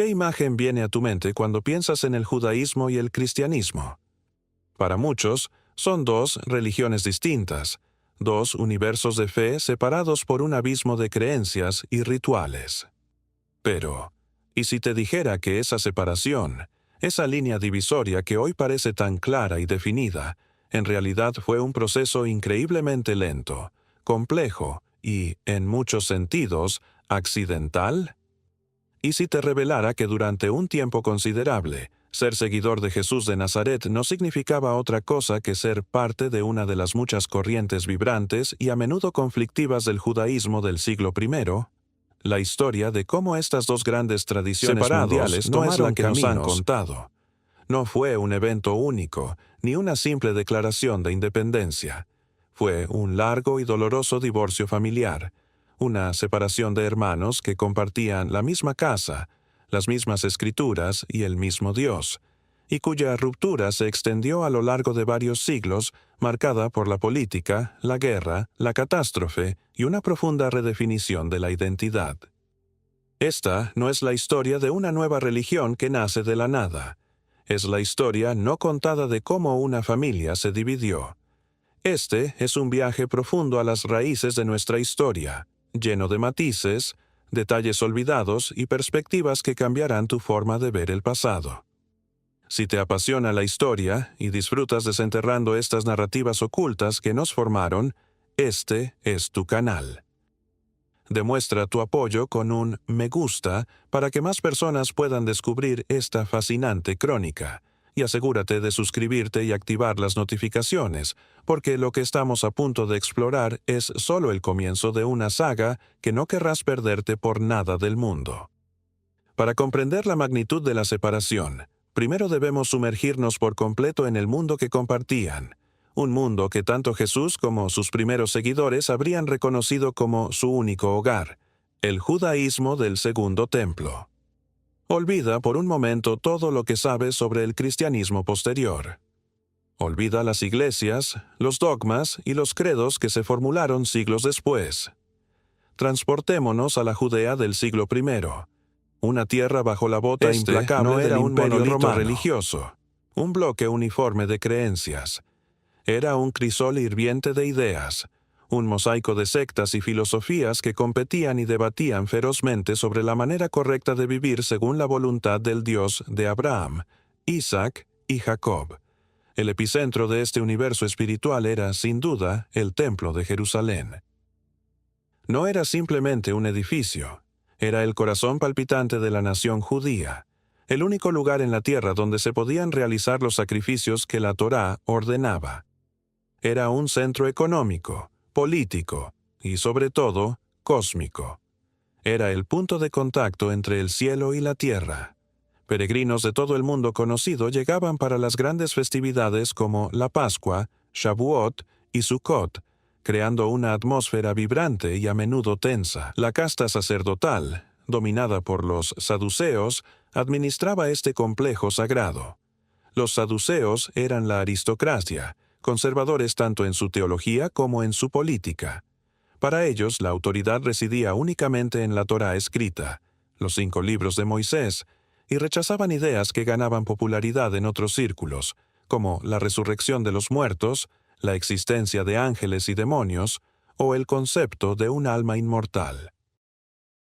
¿Qué imagen viene a tu mente cuando piensas en el judaísmo y el cristianismo? Para muchos, son dos religiones distintas, dos universos de fe separados por un abismo de creencias y rituales. Pero, ¿y si te dijera que esa separación, esa línea divisoria que hoy parece tan clara y definida, en realidad fue un proceso increíblemente lento, complejo y, en muchos sentidos, accidental? ¿Y si te revelara que durante un tiempo considerable, ser seguidor de Jesús de Nazaret no significaba otra cosa que ser parte de una de las muchas corrientes vibrantes y a menudo conflictivas del judaísmo del siglo I? La historia de cómo estas dos grandes tradiciones mundiales no es la que nos han contado. No fue un evento único, ni una simple declaración de independencia. Fue un largo y doloroso divorcio familiar, una separación de hermanos que compartían la misma casa, las mismas escrituras y el mismo Dios, y cuya ruptura se extendió a lo largo de varios siglos, marcada por la política, la guerra, la catástrofe y una profunda redefinición de la identidad. Esta no es la historia de una nueva religión que nace de la nada. Es la historia no contada de cómo una familia se dividió. Este es un viaje profundo a las raíces de nuestra historia, lleno de matices, detalles olvidados y perspectivas que cambiarán tu forma de ver el pasado. Si te apasiona la historia y disfrutas desenterrando estas narrativas ocultas que nos formaron, este es tu canal. Demuestra tu apoyo con un me gusta para que más personas puedan descubrir esta fascinante crónica. Y asegúrate de suscribirte y activar las notificaciones, porque lo que estamos a punto de explorar es solo el comienzo de una saga que no querrás perderte por nada del mundo. Para comprender la magnitud de la separación, primero debemos sumergirnos por completo en el mundo que compartían, un mundo que tanto Jesús como sus primeros seguidores habrían reconocido como su único hogar, el judaísmo del Segundo Templo. Olvida por un momento todo lo que sabes sobre el cristianismo posterior. Olvida las iglesias, los dogmas y los credos que se formularon siglos después. Transportémonos a la Judea del siglo I, una tierra bajo la bota implacable del imperio romano religioso, un bloque uniforme de creencias. Era un crisol hirviente de ideas, un mosaico de sectas y filosofías que competían y debatían ferozmente sobre la manera correcta de vivir según la voluntad del Dios de Abraham, Isaac y Jacob. El epicentro de este universo espiritual era, sin duda, el Templo de Jerusalén. No era simplemente un edificio, era el corazón palpitante de la nación judía, el único lugar en la tierra donde se podían realizar los sacrificios que la Torá ordenaba. Era un centro económico, político y, sobre todo, cósmico. Era el punto de contacto entre el cielo y la tierra. Peregrinos de todo el mundo conocido llegaban para las grandes festividades como la Pascua, Shavuot y Sukkot, creando una atmósfera vibrante y a menudo tensa. La casta sacerdotal, dominada por los saduceos, administraba este complejo sagrado. Los saduceos eran la aristocracia, conservadores tanto en su teología como en su política. Para ellos, la autoridad residía únicamente en la Torá escrita, los 5 libros de Moisés, y rechazaban ideas que ganaban popularidad en otros círculos, como la resurrección de los muertos, la existencia de ángeles y demonios, o el concepto de un alma inmortal.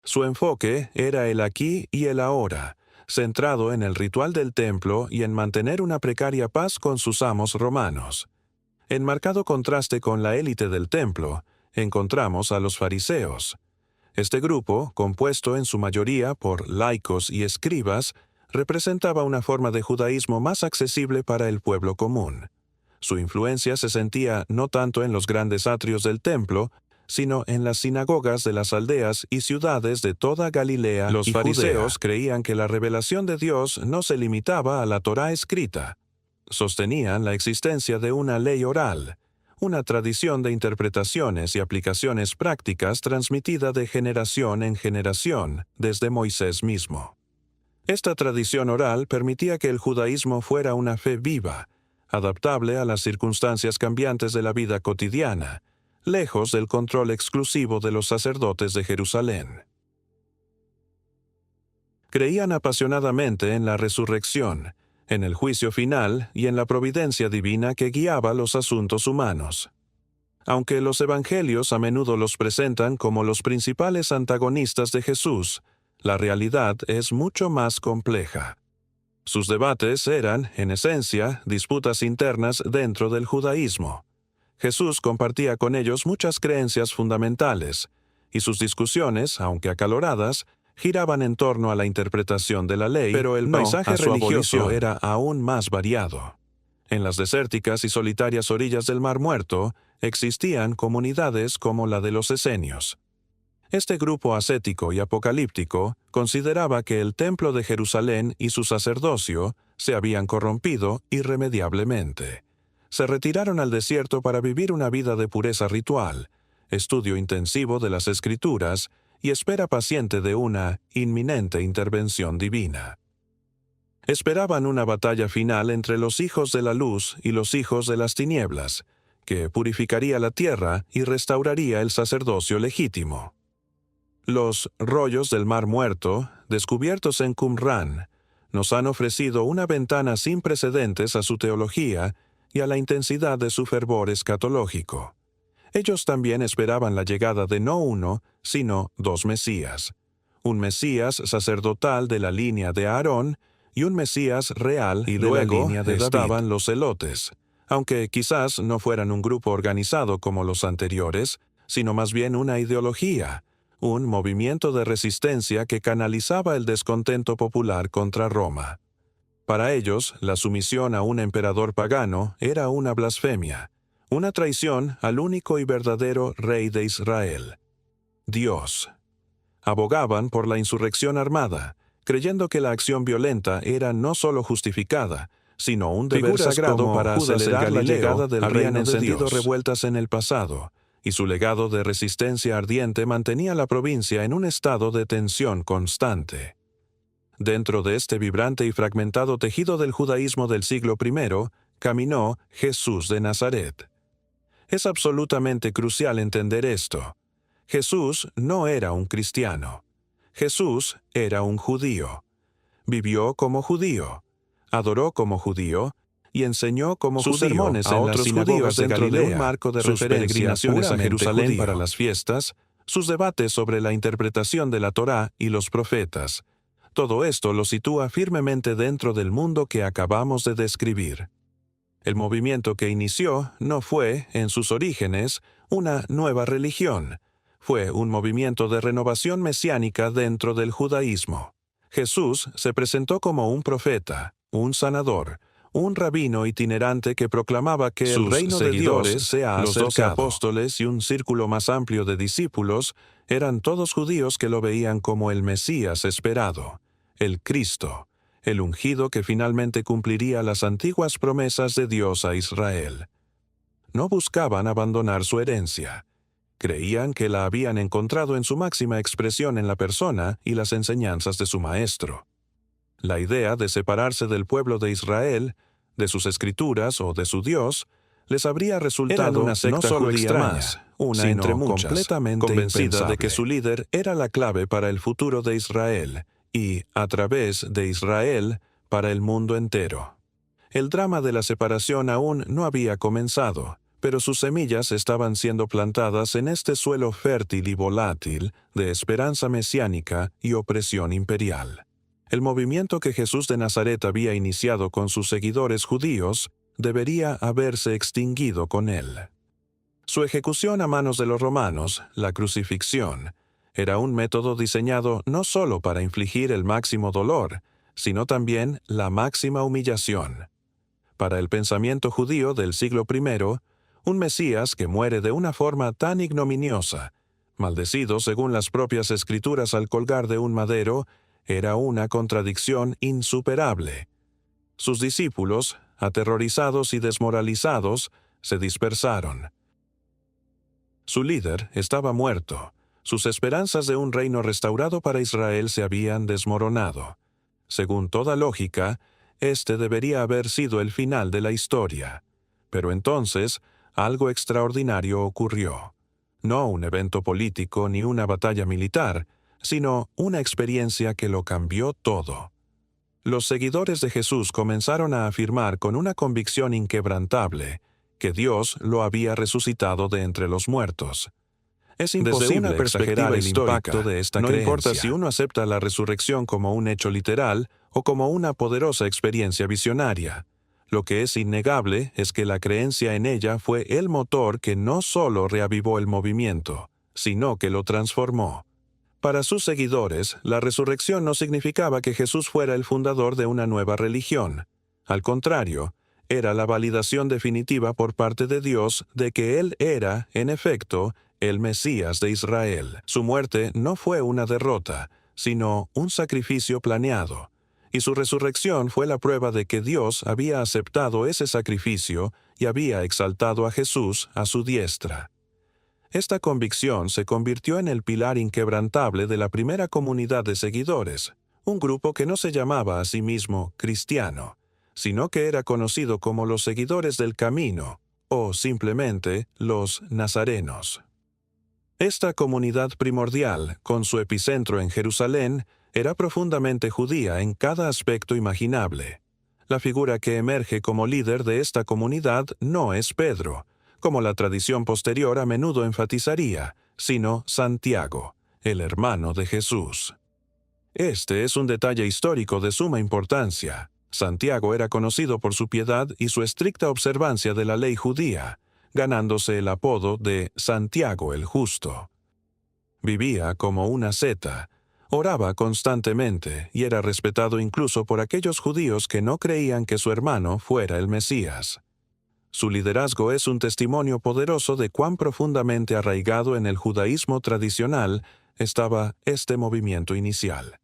Su enfoque era el aquí y el ahora, centrado en el ritual del templo y en mantener una precaria paz con sus amos romanos. En marcado contraste con la élite del templo, encontramos a los fariseos. Este grupo, compuesto en su mayoría por laicos y escribas, representaba una forma de judaísmo más accesible para el pueblo común. Su influencia se sentía no tanto en los grandes atrios del templo, sino en las sinagogas de las aldeas y ciudades de toda Galilea y Judea. Los fariseos creían que la revelación de Dios no se limitaba a la Torá escrita. Sostenían la existencia de una ley oral, una tradición de interpretaciones y aplicaciones prácticas transmitida de generación en generación desde Moisés mismo. Esta tradición oral permitía que el judaísmo fuera una fe viva, adaptable a las circunstancias cambiantes de la vida cotidiana, lejos del control exclusivo de los sacerdotes de Jerusalén. Creían apasionadamente en la resurrección, en el juicio final y en la providencia divina que guiaba los asuntos humanos. Aunque los evangelios a menudo los presentan como los principales antagonistas de Jesús, la realidad es mucho más compleja. Sus debates eran, en esencia, disputas internas dentro del judaísmo. Jesús compartía con ellos muchas creencias fundamentales, y sus discusiones, aunque acaloradas, giraban en torno a la interpretación de la ley, pero el paisaje religioso era aún más variado. En las desérticas y solitarias orillas del Mar Muerto existían comunidades como la de los esenios. Este grupo ascético y apocalíptico consideraba que el templo de Jerusalén y su sacerdocio se habían corrompido irremediablemente. Se retiraron al desierto para vivir una vida de pureza ritual, estudio intensivo de las Escrituras y espera paciente de una inminente intervención divina. Esperaban una batalla final entre los hijos de la luz y los hijos de las tinieblas, que purificaría la tierra y restauraría el sacerdocio legítimo. Los rollos del Mar Muerto, descubiertos en Qumran, nos han ofrecido una ventana sin precedentes a su teología y a la intensidad de su fervor escatológico. Ellos también esperaban la llegada de no uno, sino dos Mesías. Un Mesías sacerdotal de la línea de Aarón y un Mesías real y de la línea de David. Estaban los celotes, aunque quizás no fueran un grupo organizado como los anteriores, sino más bien una ideología, un movimiento de resistencia que canalizaba el descontento popular contra Roma. Para ellos, la sumisión a un emperador pagano era una blasfemia, una traición al único y verdadero Rey de Israel, Dios. Abogaban por la insurrección armada, creyendo que la acción violenta era no solo justificada, sino un deber sagrado para acelerar la llegada del reino de Dios. Revueltas en el pasado, y su legado de resistencia ardiente mantenía la provincia en un estado de tensión constante. Dentro de este vibrante y fragmentado tejido del judaísmo del siglo I, caminó Jesús de Nazaret. Es absolutamente crucial entender esto. Jesús no era un cristiano. Jesús era un judío. Vivió como judío, adoró como judío y enseñó como judío. Sus sermones en las sinagogas de Galilea, un marco de peregrinaciones a Jerusalén judío para las fiestas, sus debates sobre la interpretación de la Torá y los profetas. Todo esto lo sitúa firmemente dentro del mundo que acabamos de describir. El movimiento que inició no fue, en sus orígenes, una nueva religión. Fue un movimiento de renovación mesiánica dentro del judaísmo. Jesús se presentó como un profeta, un sanador, un rabino itinerante que proclamaba que el reino de Dios se ha acercado. Los 12 apóstoles y un círculo más amplio de discípulos eran todos judíos que lo veían como el Mesías esperado, el Cristo, el ungido que finalmente cumpliría las antiguas promesas de Dios a Israel. No buscaban abandonar su herencia. Creían que la habían encontrado en su máxima expresión en la persona y las enseñanzas de su maestro. La idea de separarse del pueblo de Israel, de sus escrituras o de su Dios, les habría resultado una secta no solo judía extraña, más, una entre muchas, completamente convencida impensable de que su líder era la clave para el futuro de Israel y, a través de Israel, para el mundo entero. El drama de la separación aún no había comenzado, pero sus semillas estaban siendo plantadas en este suelo fértil y volátil de esperanza mesiánica y opresión imperial. El movimiento que Jesús de Nazaret había iniciado con sus seguidores judíos debería haberse extinguido con él. Su ejecución a manos de los romanos, la crucifixión, era un método diseñado no solo para infligir el máximo dolor, sino también la máxima humillación. Para el pensamiento judío del siglo I, un Mesías que muere de una forma tan ignominiosa, maldecido según las propias escrituras al colgar de un madero, era una contradicción insuperable. Sus discípulos, aterrorizados y desmoralizados, se dispersaron. Su líder estaba muerto. Sus esperanzas de un reino restaurado para Israel se habían desmoronado. Según toda lógica, este debería haber sido el final de la historia. Pero entonces, algo extraordinario ocurrió. No un evento político ni una batalla militar, sino una experiencia que lo cambió todo. Los seguidores de Jesús comenzaron a afirmar con una convicción inquebrantable que Dios lo había resucitado de entre los muertos. Es imposible Desde una perspectiva exagerar el histórica, impacto de esta no creencia. importa Si uno acepta la resurrección como un hecho literal o como una poderosa experiencia visionaria. Lo que es innegable es que la creencia en ella fue el motor que no solo reavivó el movimiento, sino que lo transformó. Para sus seguidores, la resurrección no significaba que Jesús fuera el fundador de una nueva religión. Al contrario, era la validación definitiva por parte de Dios de que Él era, en efecto, el Mesías de Israel. Su muerte no fue una derrota, sino un sacrificio planeado. Y su resurrección fue la prueba de que Dios había aceptado ese sacrificio y había exaltado a Jesús a su diestra. Esta convicción se convirtió en el pilar inquebrantable de la primera comunidad de seguidores, un grupo que no se llamaba a sí mismo cristiano, sino que era conocido como los seguidores del camino, o simplemente los nazarenos. Esta comunidad primordial, con su epicentro en Jerusalén, era profundamente judía en cada aspecto imaginable. La figura que emerge como líder de esta comunidad no es Pedro, como la tradición posterior a menudo enfatizaría, sino Santiago, el hermano de Jesús. Este es un detalle histórico de suma importancia. Santiago era conocido por su piedad y su estricta observancia de la ley judía, ganándose el apodo de Santiago el Justo. Vivía como una asceta, oraba constantemente y era respetado incluso por aquellos judíos que no creían que su hermano fuera el Mesías. Su liderazgo es un testimonio poderoso de cuán profundamente arraigado en el judaísmo tradicional estaba este movimiento inicial.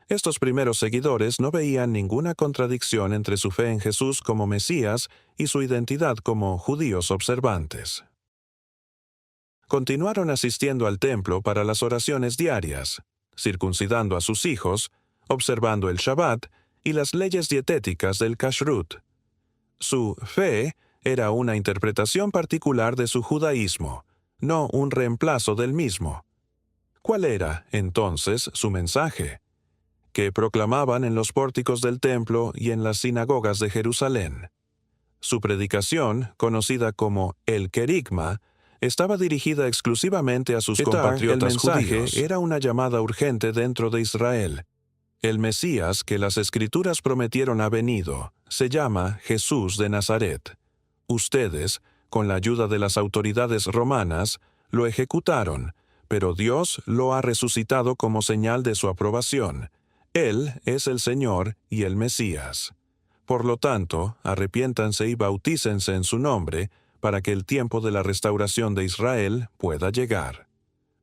Estos primeros seguidores no veían ninguna contradicción entre su fe en Jesús como Mesías y su identidad como judíos observantes. Continuaron asistiendo al templo para las oraciones diarias, circuncidando a sus hijos, observando el Shabbat y las leyes dietéticas del Kashrut. Su fe era una interpretación particular de su judaísmo, no un reemplazo del mismo. ¿Cuál era, entonces, su mensaje? Que proclamaban en los pórticos del templo y en las sinagogas de Jerusalén. Su predicación, conocida como el querigma, estaba dirigida exclusivamente a sus compatriotas judíos. El mensaje era una llamada urgente dentro de Israel. El Mesías que las Escrituras prometieron ha venido, se llama Jesús de Nazaret. Ustedes, con la ayuda de las autoridades romanas, lo ejecutaron, pero Dios lo ha resucitado como señal de su aprobación. Él es el Señor y el Mesías. Por lo tanto, arrepiéntanse y bautícense en su nombre, para que el tiempo de la restauración de Israel pueda llegar.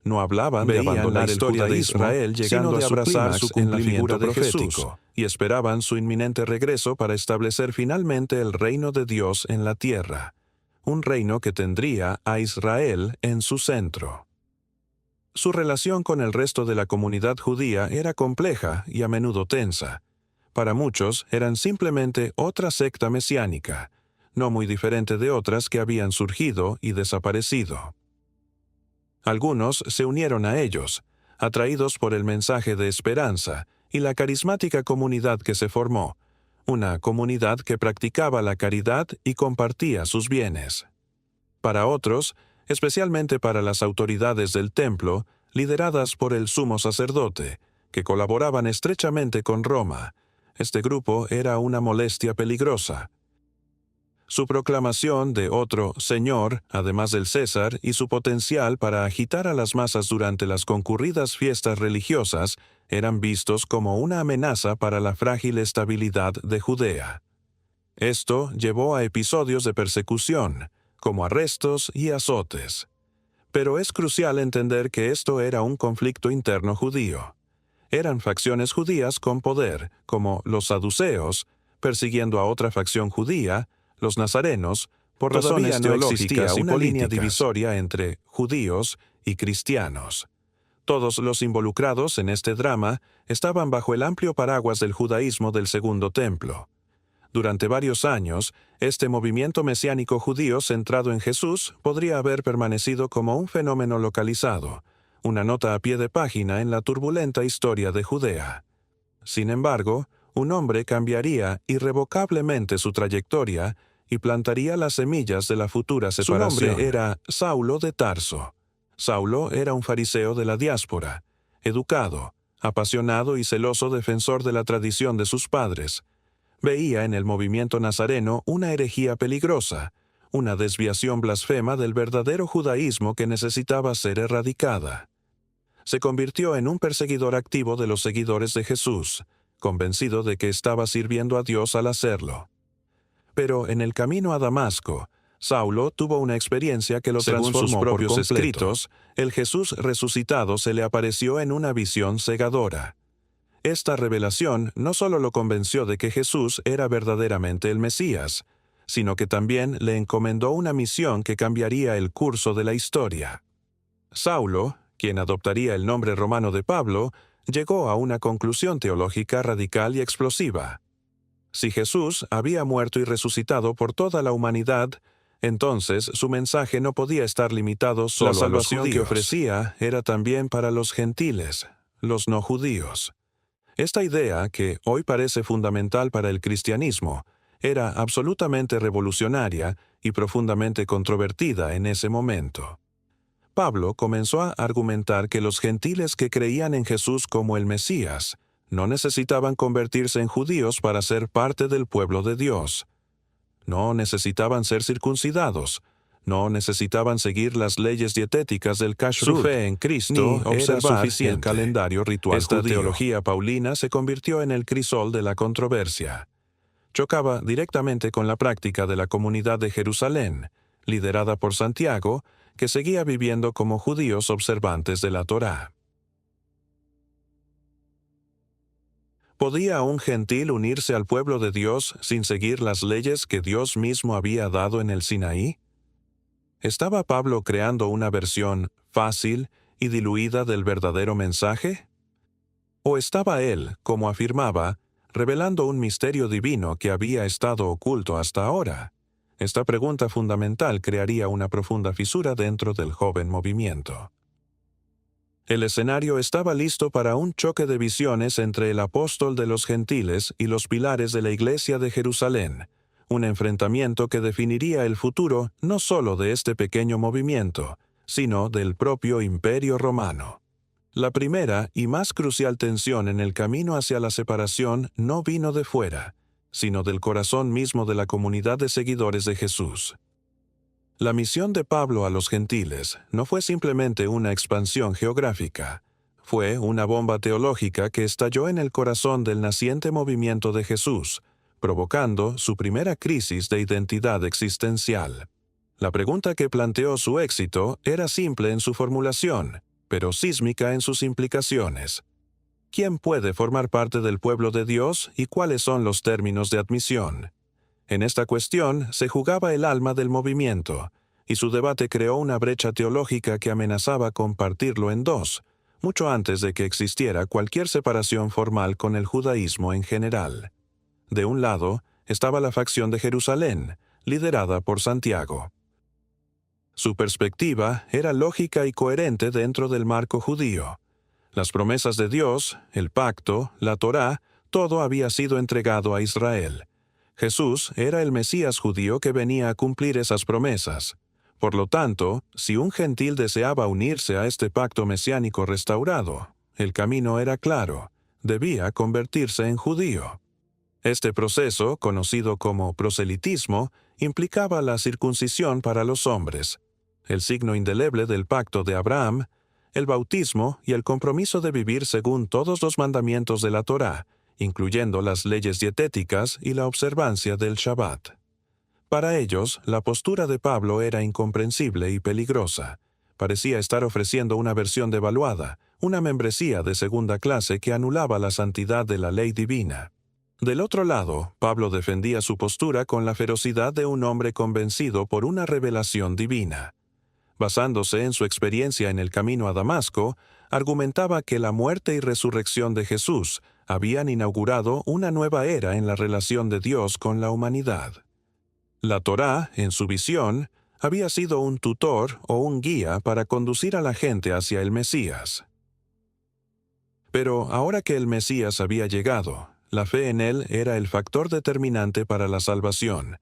No hablaban de abandonar la historia de Israel, llegando a abrazar su cumplimiento de Jesús, y esperaban su inminente regreso para establecer finalmente el reino de Dios en la tierra, un reino que tendría a Israel en su centro. Su relación con el resto de la comunidad judía era compleja y a menudo tensa. Para muchos eran simplemente otra secta mesiánica, no muy diferente de otras que habían surgido y desaparecido. Algunos se unieron a ellos, atraídos por el mensaje de esperanza y la carismática comunidad que se formó, una comunidad que practicaba la caridad y compartía sus bienes. Para otros, especialmente para las autoridades del templo, lideradas por el sumo sacerdote, que colaboraban estrechamente con Roma, este grupo era una molestia peligrosa. Su proclamación de otro Señor, además del César, y su potencial para agitar a las masas durante las concurridas fiestas religiosas eran vistos como una amenaza para la frágil estabilidad de Judea. Esto llevó a episodios de persecución, como arrestos y azotes. Pero es crucial entender que esto era un conflicto interno judío. Eran facciones judías con poder, como los saduceos, persiguiendo a otra facción judía, los nazarenos, por razones teológicas y una línea divisoria entre judíos y cristianos. Todos los involucrados en este drama estaban bajo el amplio paraguas del judaísmo del Segundo Templo. Durante varios años, este movimiento mesiánico judío centrado en Jesús podría haber permanecido como un fenómeno localizado, una nota a pie de página en la turbulenta historia de Judea. Sin embargo, un hombre cambiaría irrevocablemente su trayectoria y plantaría las semillas de la futura separación. Su nombre era Saulo de Tarso. Saulo era un fariseo de la diáspora, educado, apasionado y celoso defensor de la tradición de sus padres. Veía en el movimiento nazareno una herejía peligrosa, una desviación blasfema del verdadero judaísmo que necesitaba ser erradicada. Se convirtió en un perseguidor activo de los seguidores de Jesús, convencido de que estaba sirviendo a Dios al hacerlo. Pero en el camino a Damasco, Saulo tuvo una experiencia que lo transformó. Según sus propios escritos, el Jesús resucitado se le apareció en una visión cegadora. Esta revelación no solo lo convenció de que Jesús era verdaderamente el Mesías, sino que también le encomendó una misión que cambiaría el curso de la historia. Saulo, quien adoptaría el nombre romano de Pablo, llegó a una conclusión teológica radical y explosiva. Si Jesús había muerto y resucitado por toda la humanidad, entonces su mensaje no podía estar limitado solo a los judíos. La salvación que ofrecía era también para los gentiles, los no judíos. Esta idea, que hoy parece fundamental para el cristianismo, era absolutamente revolucionaria y profundamente controvertida en ese momento. Pablo comenzó a argumentar que los gentiles que creían en Jesús como el Mesías no necesitaban convertirse en judíos para ser parte del pueblo de Dios. No necesitaban ser circuncidados, no necesitaban seguir las leyes dietéticas del kashrut. Su fe en Cristo era suficiente. El calendario ritual judío. Esta teología paulina se convirtió en el crisol de la controversia. Chocaba directamente con la práctica de la comunidad de Jerusalén, liderada por Santiago, que seguía viviendo como judíos observantes de la Torá. ¿Podía un gentil unirse al pueblo de Dios sin seguir las leyes que Dios mismo había dado en el Sinaí? ¿Estaba Pablo creando una versión fácil y diluida del verdadero mensaje? ¿O estaba él, como afirmaba, revelando un misterio divino que había estado oculto hasta ahora? Esta pregunta fundamental crearía una profunda fisura dentro del joven movimiento. El escenario estaba listo para un choque de visiones entre el apóstol de los gentiles y los pilares de la Iglesia de Jerusalén, un enfrentamiento que definiría el futuro no solo de este pequeño movimiento, sino del propio Imperio Romano. La primera y más crucial tensión en el camino hacia la separación no vino de fuera, sino del corazón mismo de la comunidad de seguidores de Jesús. La misión de Pablo a los gentiles no fue simplemente una expansión geográfica, fue una bomba teológica que estalló en el corazón del naciente movimiento de Jesús, provocando su primera crisis de identidad existencial. La pregunta que planteó su éxito era simple en su formulación, pero sísmica en sus implicaciones. ¿Quién puede formar parte del pueblo de Dios y cuáles son los términos de admisión? En esta cuestión se jugaba el alma del movimiento, y su debate creó una brecha teológica que amenazaba con partirlo en dos, mucho antes de que existiera cualquier separación formal con el judaísmo en general. De un lado estaba la facción de Jerusalén, liderada por Santiago. Su perspectiva era lógica y coherente dentro del marco judío. Las promesas de Dios, el pacto, la Torá, todo había sido entregado a Israel. Jesús era el Mesías judío que venía a cumplir esas promesas. Por lo tanto, si un gentil deseaba unirse a este pacto mesiánico restaurado, el camino era claro: debía convertirse en judío. Este proceso, conocido como proselitismo, implicaba la circuncisión para los hombres, el signo indeleble del pacto de Abraham, el bautismo y el compromiso de vivir según todos los mandamientos de la Torá, incluyendo las leyes dietéticas y la observancia del Shabbat. Para ellos, la postura de Pablo era incomprensible y peligrosa. Parecía estar ofreciendo una versión devaluada, una membresía de segunda clase que anulaba la santidad de la ley divina. Del otro lado, Pablo defendía su postura con la ferocidad de un hombre convencido por una revelación divina. Basándose en su experiencia en el camino a Damasco, argumentaba que la muerte y resurrección de Jesús habían inaugurado una nueva era en la relación de Dios con la humanidad. La Torá, en su visión, había sido un tutor o un guía para conducir a la gente hacia el Mesías. Pero ahora que el Mesías había llegado, la fe en él era el factor determinante para la salvación,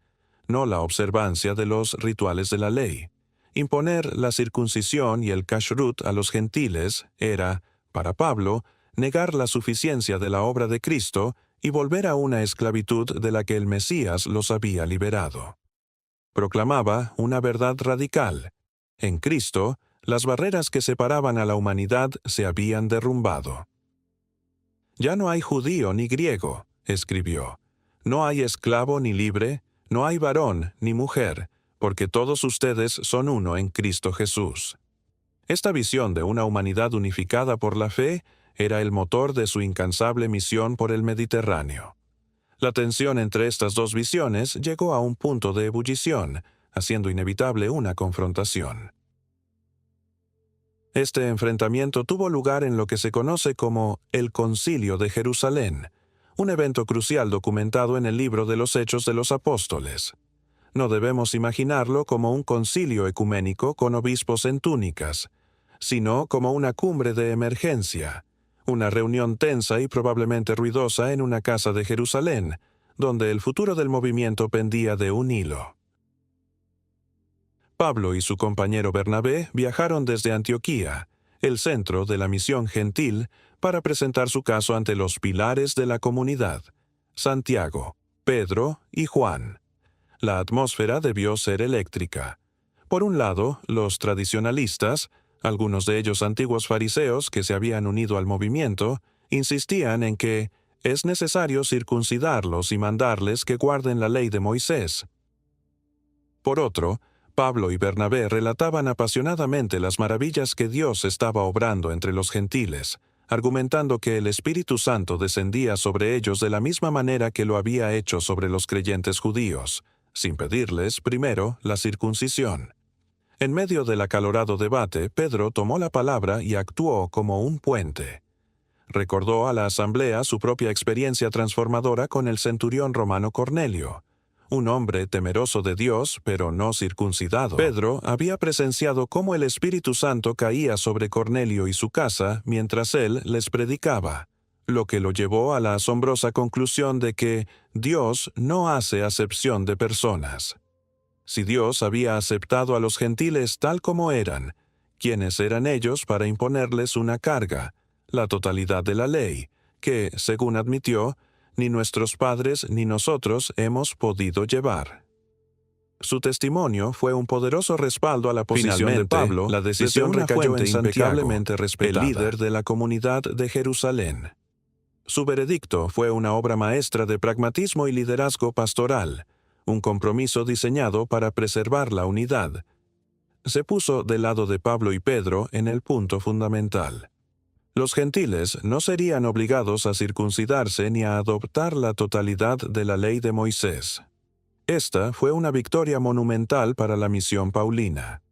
no la observancia de los rituales de la ley. Imponer la circuncisión y el kashrut a los gentiles era, para Pablo, negar la suficiencia de la obra de Cristo y volver a una esclavitud de la que el Mesías los había liberado. Proclamaba una verdad radical. En Cristo, las barreras que separaban a la humanidad se habían derrumbado. «Ya no hay judío ni griego», escribió. «No hay esclavo ni libre, no hay varón ni mujer, porque todos ustedes son uno en Cristo Jesús». Esta visión de una humanidad unificada por la fe era el motor de su incansable misión por el Mediterráneo. La tensión entre estas dos visiones llegó a un punto de ebullición, haciendo inevitable una confrontación. Este enfrentamiento tuvo lugar en lo que se conoce como el Concilio de Jerusalén, un evento crucial documentado en el libro de los Hechos de los Apóstoles. No debemos imaginarlo como un concilio ecuménico con obispos en túnicas, sino como una cumbre de emergencia, una reunión tensa y probablemente ruidosa en una casa de Jerusalén, donde el futuro del movimiento pendía de un hilo. Pablo y su compañero Bernabé viajaron desde Antioquía, el centro de la misión gentil, para presentar su caso ante los pilares de la comunidad, Santiago, Pedro y Juan. La atmósfera debió ser eléctrica. Por un lado, los tradicionalistas, algunos de ellos antiguos fariseos que se habían unido al movimiento, insistían en que es necesario circuncidarlos y mandarles que guarden la ley de Moisés. Por otro, Pablo y Bernabé relataban apasionadamente las maravillas que Dios estaba obrando entre los gentiles, argumentando que el Espíritu Santo descendía sobre ellos de la misma manera que lo había hecho sobre los creyentes judíos, sin pedirles, primero, la circuncisión. En medio del acalorado debate, Pedro tomó la palabra y actuó como un puente. Recordó a la asamblea su propia experiencia transformadora con el centurión romano Cornelio, un hombre temeroso de Dios, pero no circuncidado. Pedro había presenciado cómo el Espíritu Santo caía sobre Cornelio y su casa mientras él les predicaba, lo que lo llevó a la asombrosa conclusión de que Dios no hace acepción de personas. Si Dios había aceptado a los gentiles tal como eran, ¿quiénes eran ellos para imponerles una carga, la totalidad de la ley, que, según admitió, ni nuestros padres ni nosotros hemos podido llevar? Su testimonio fue un poderoso respaldo a la posición de Pablo. La decisión recayó en Santiago, el líder de la comunidad de Jerusalén. Su veredicto fue una obra maestra de pragmatismo y liderazgo pastoral, un compromiso diseñado para preservar la unidad. Se puso del lado de Pablo y Pedro en el punto fundamental. Los gentiles no serían obligados a circuncidarse ni a adoptar la totalidad de la ley de Moisés. Esta fue una victoria monumental para la misión paulina.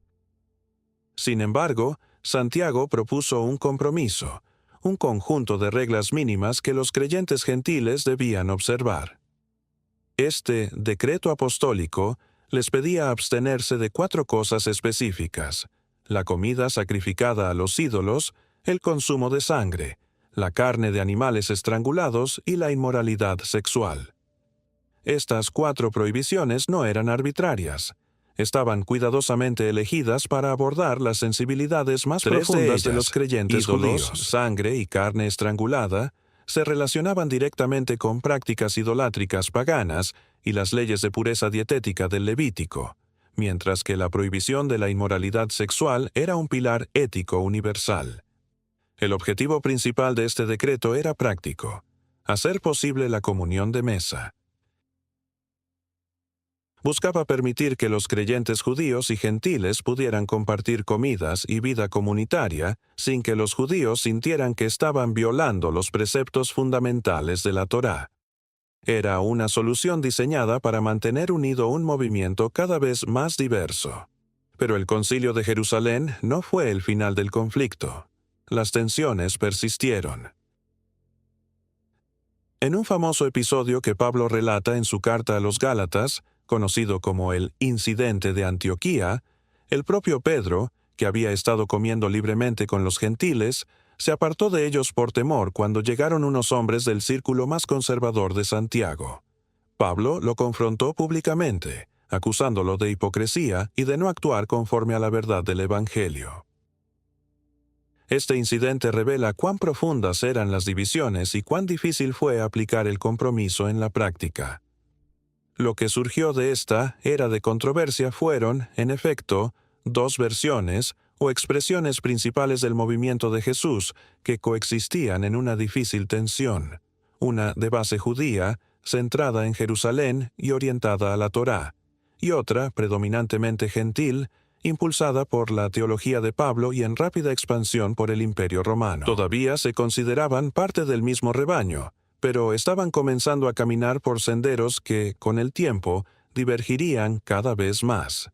Sin embargo, Santiago propuso un compromiso, un conjunto de reglas mínimas que los creyentes gentiles debían observar. Este decreto apostólico les pedía abstenerse de 4 cosas específicas: la comida sacrificada a los ídolos, el consumo de sangre, la carne de animales estrangulados y la inmoralidad sexual. Estas 4 prohibiciones no eran arbitrarias. Estaban cuidadosamente elegidas para abordar las sensibilidades más profundas de los creyentes judíos. Sangre y carne estrangulada se relacionaban directamente con prácticas idolátricas paganas y las leyes de pureza dietética del Levítico, mientras que la prohibición de la inmoralidad sexual era un pilar ético universal. El objetivo principal de este decreto era práctico: hacer posible la comunión de mesa. Buscaba permitir que los creyentes judíos y gentiles pudieran compartir comidas y vida comunitaria sin que los judíos sintieran que estaban violando los preceptos fundamentales de la Torá. Era una solución diseñada para mantener unido un movimiento cada vez más diverso. Pero el Concilio de Jerusalén no fue el final del conflicto. Las tensiones persistieron. En un famoso episodio que Pablo relata en su carta a los Gálatas, conocido como el Incidente de Antioquía, el propio Pedro, que había estado comiendo libremente con los gentiles, se apartó de ellos por temor cuando llegaron unos hombres del círculo más conservador de Santiago. Pablo lo confrontó públicamente, acusándolo de hipocresía y de no actuar conforme a la verdad del Evangelio. Este incidente revela cuán profundas eran las divisiones y cuán difícil fue aplicar el compromiso en la práctica. Lo que surgió de esta era de controversia fueron, en efecto, dos versiones o expresiones principales del movimiento de Jesús que coexistían en una difícil tensión, una de base judía, centrada en Jerusalén y orientada a la Torá, y otra predominantemente gentil, impulsada por la teología de Pablo y en rápida expansión por el Imperio Romano. Todavía se consideraban parte del mismo rebaño, pero estaban comenzando a caminar por senderos que, con el tiempo, divergirían cada vez más.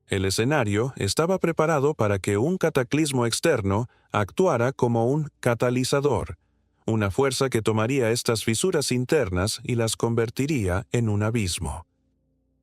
El escenario estaba preparado para que un cataclismo externo actuara como un catalizador, una fuerza que tomaría estas fisuras internas y las convertiría en un abismo.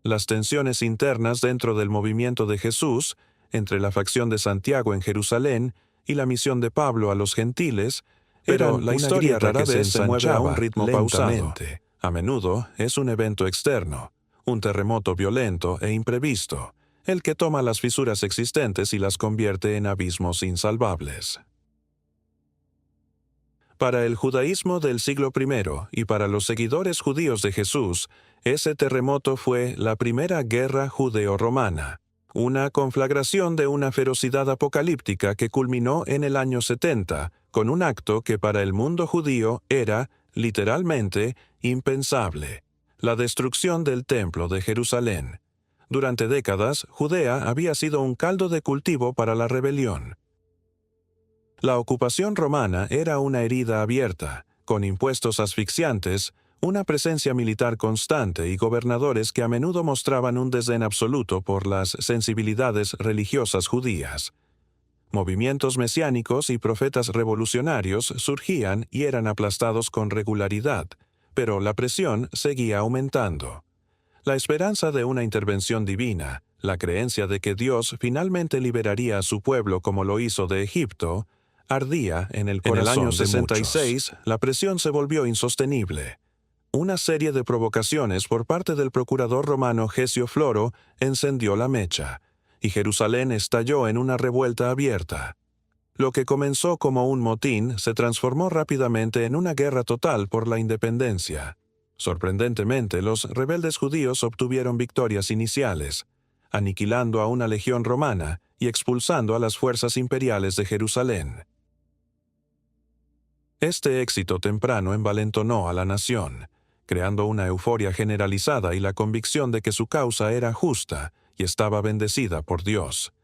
Las tensiones internas dentro del movimiento de Jesús, entre la facción de Santiago en Jerusalén y la misión de Pablo a los gentiles, pero la historia rara vez se mueve a un ritmo pausado. A menudo es un evento externo, un terremoto violento e imprevisto, el que toma las fisuras existentes y las convierte en abismos insalvables. Para el judaísmo del siglo I y para los seguidores judíos de Jesús, ese terremoto fue la primera guerra judeo-romana, una conflagración de una ferocidad apocalíptica que culminó en el año 70, con un acto que para el mundo judío era, literalmente, impensable: la destrucción del Templo de Jerusalén. Durante décadas, Judea había sido un caldo de cultivo para la rebelión. La ocupación romana era una herida abierta, con impuestos asfixiantes, una presencia militar constante y gobernadores que a menudo mostraban un desdén absoluto por las sensibilidades religiosas judías. Movimientos mesiánicos y profetas revolucionarios surgían y eran aplastados con regularidad, pero la presión seguía aumentando. La esperanza de una intervención divina, la creencia de que Dios finalmente liberaría a su pueblo como lo hizo de Egipto, ardía en el corazón. En el año 66, la presión se volvió insostenible. Una serie de provocaciones por parte del procurador romano Gesio Floro encendió la mecha, y Jerusalén estalló en una revuelta abierta. Lo que comenzó como un motín se transformó rápidamente en una guerra total por la independencia. Sorprendentemente, los rebeldes judíos obtuvieron victorias iniciales, aniquilando a una legión romana y expulsando a las fuerzas imperiales de Jerusalén. Este éxito temprano envalentonó a la nación, creando una euforia generalizada y la convicción de que su causa era justa y estaba bendecida por Dios.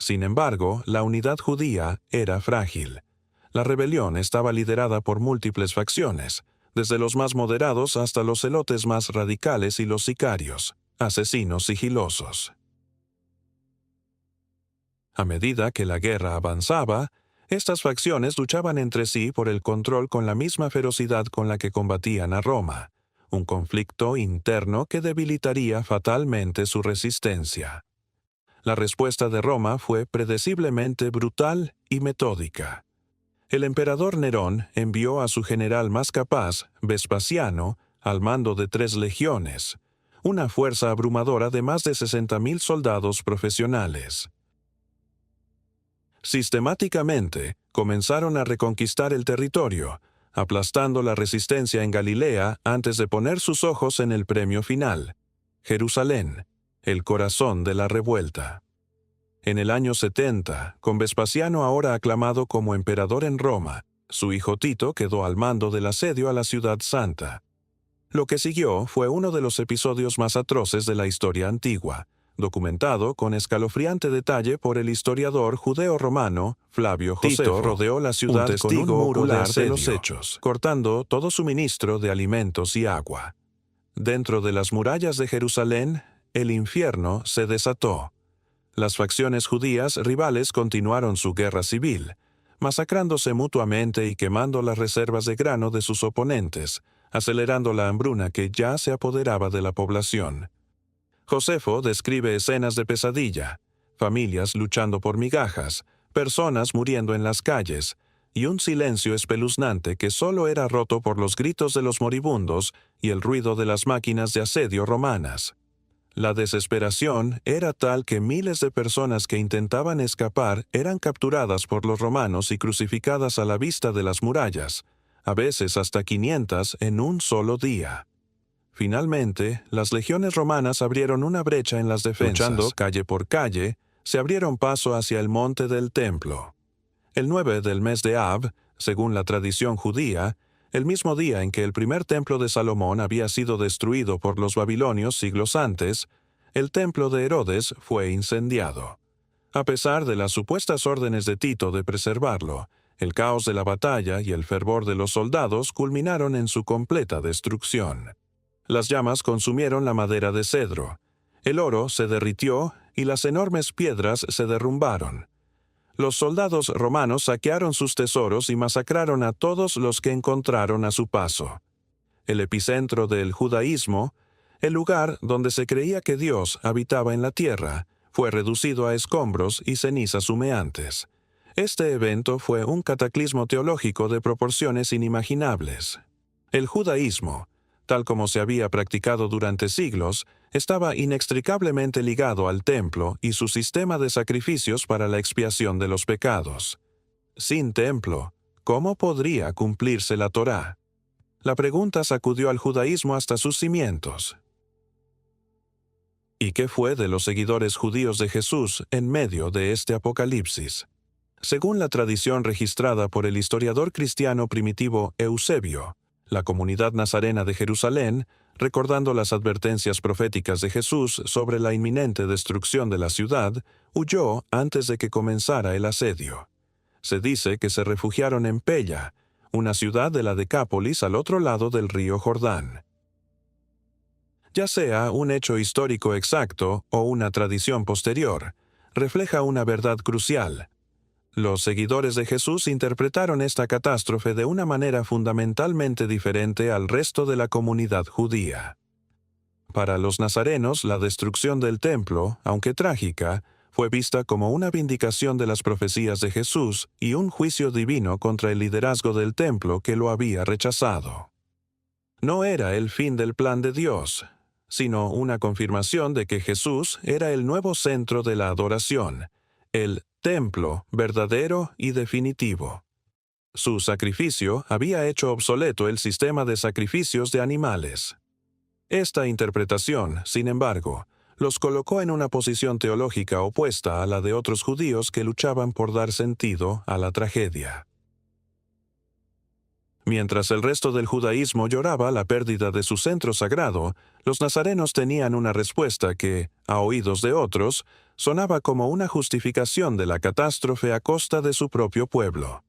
Sin embargo, la unidad judía era frágil. La rebelión estaba liderada por múltiples facciones, desde los más moderados hasta los celotes más radicales y los sicarios, asesinos sigilosos. A medida que la guerra avanzaba, estas facciones luchaban entre sí por el control con la misma ferocidad con la que combatían a Roma, un conflicto interno que debilitaría fatalmente su resistencia. La respuesta de Roma fue predeciblemente brutal y metódica. El emperador Nerón envió a su general más capaz, Vespasiano, al mando de 3 legiones, una fuerza abrumadora de más de 60.000 soldados profesionales. Sistemáticamente, comenzaron a reconquistar el territorio, aplastando la resistencia en Galilea antes de poner sus ojos en el premio final: Jerusalén, el corazón de la revuelta. En el año 70, con Vespasiano ahora aclamado como emperador en Roma, su hijo Tito quedó al mando del asedio a la ciudad santa. Lo que siguió fue uno de los episodios más atroces de la historia antigua, documentado con escalofriante detalle por el historiador judeo-romano Flavio Josefo. Tito rodeó la ciudad con un muro de asedio, los hechos, cortando todo suministro de alimentos y agua. Dentro de las murallas de Jerusalén, el infierno se desató. Las facciones judías rivales continuaron su guerra civil, masacrándose mutuamente y quemando las reservas de grano de sus oponentes, acelerando la hambruna que ya se apoderaba de la población. Josefo describe escenas de pesadilla, familias luchando por migajas, personas muriendo en las calles, y un silencio espeluznante que solo era roto por los gritos de los moribundos y el ruido de las máquinas de asedio romanas. La desesperación era tal que miles de personas que intentaban escapar eran capturadas por los romanos y crucificadas a la vista de las murallas, a veces hasta 500 en un solo día. Finalmente, las legiones romanas abrieron una brecha en las defensas. Luchando calle por calle, se abrieron paso hacia el monte del templo. El 9 del mes de Ab, según la tradición judía, el mismo día en que el primer templo de Salomón había sido destruido por los babilonios siglos antes, el templo de Herodes fue incendiado. A pesar de las supuestas órdenes de Tito de preservarlo, el caos de la batalla y el fervor de los soldados culminaron en su completa destrucción. Las llamas consumieron la madera de cedro, el oro se derritió y las enormes piedras se derrumbaron. Los soldados romanos saquearon sus tesoros y masacraron a todos los que encontraron a su paso. El epicentro del judaísmo, el lugar donde se creía que Dios habitaba en la tierra, fue reducido a escombros y cenizas humeantes. Este evento fue un cataclismo teológico de proporciones inimaginables. El judaísmo, tal como se había practicado durante siglos, estaba inextricablemente ligado al templo y su sistema de sacrificios para la expiación de los pecados. Sin templo, ¿cómo podría cumplirse la Torá? La pregunta sacudió al judaísmo hasta sus cimientos. ¿Y qué fue de los seguidores judíos de Jesús en medio de este apocalipsis? Según la tradición registrada por el historiador cristiano primitivo Eusebio, la comunidad nazarena de Jerusalén, recordando las advertencias proféticas de Jesús sobre la inminente destrucción de la ciudad, huyó antes de que comenzara el asedio. Se dice que se refugiaron en Pella, una ciudad de la Decápolis al otro lado del río Jordán. Ya sea un hecho histórico exacto o una tradición posterior, refleja una verdad crucial. Los seguidores de Jesús interpretaron esta catástrofe de una manera fundamentalmente diferente al resto de la comunidad judía. Para los nazarenos, la destrucción del templo, aunque trágica, fue vista como una vindicación de las profecías de Jesús y un juicio divino contra el liderazgo del templo que lo había rechazado. No era el fin del plan de Dios, sino una confirmación de que Jesús era el nuevo centro de la adoración, el templo verdadero y definitivo. Su sacrificio había hecho obsoleto el sistema de sacrificios de animales. Esta interpretación, sin embargo, los colocó en una posición teológica opuesta a la de otros judíos que luchaban por dar sentido a la tragedia. Mientras el resto del judaísmo lloraba la pérdida de su centro sagrado, los nazarenos tenían una respuesta que, a oídos de otros, sonaba como una justificación de la catástrofe a costa de su propio pueblo.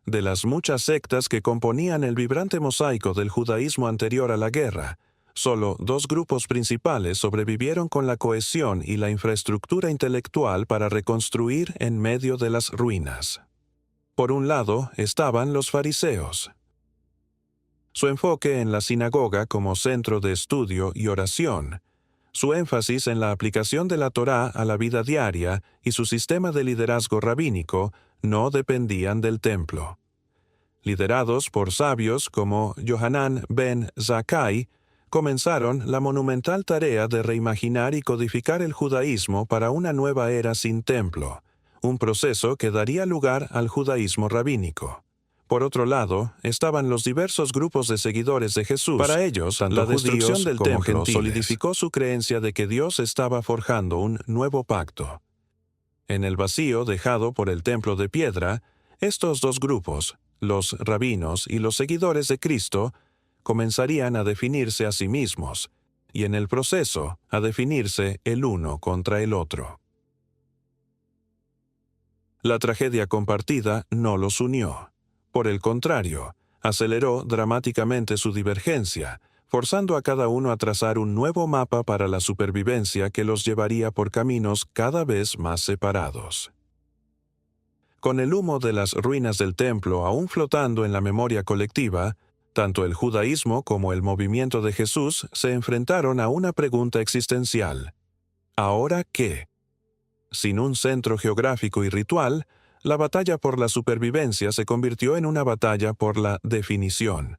De las muchas sectas que componían el vibrante mosaico del judaísmo anterior a la guerra, solo 2 grupos principales sobrevivieron con la cohesión y la infraestructura intelectual para reconstruir en medio de las ruinas. Por un lado estaban los fariseos. Su enfoque en la sinagoga como centro de estudio y oración, su énfasis en la aplicación de la Torá a la vida diaria y su sistema de liderazgo rabínico no dependían del templo. Liderados por sabios como Yohanan ben Zakkai, comenzaron la monumental tarea de reimaginar y codificar el judaísmo para una nueva era sin templo, un proceso que daría lugar al judaísmo rabínico. Por otro lado, estaban los diversos grupos de seguidores de Jesús. Para ellos, la destrucción del templo solidificó su creencia de que Dios estaba forjando un nuevo pacto. En el vacío dejado por el templo de piedra, estos 2 grupos, los rabinos y los seguidores de Cristo, comenzarían a definirse a sí mismos, y en el proceso a definirse el uno contra el otro. La tragedia compartida no los unió. Por el contrario, aceleró dramáticamente su divergencia, forzando a cada uno a trazar un nuevo mapa para la supervivencia que los llevaría por caminos cada vez más separados. Con el humo de las ruinas del templo aún flotando en la memoria colectiva, tanto el judaísmo como el movimiento de Jesús se enfrentaron a una pregunta existencial. ¿Ahora qué? Sin un centro geográfico y ritual, la batalla por la supervivencia se convirtió en una batalla por la definición.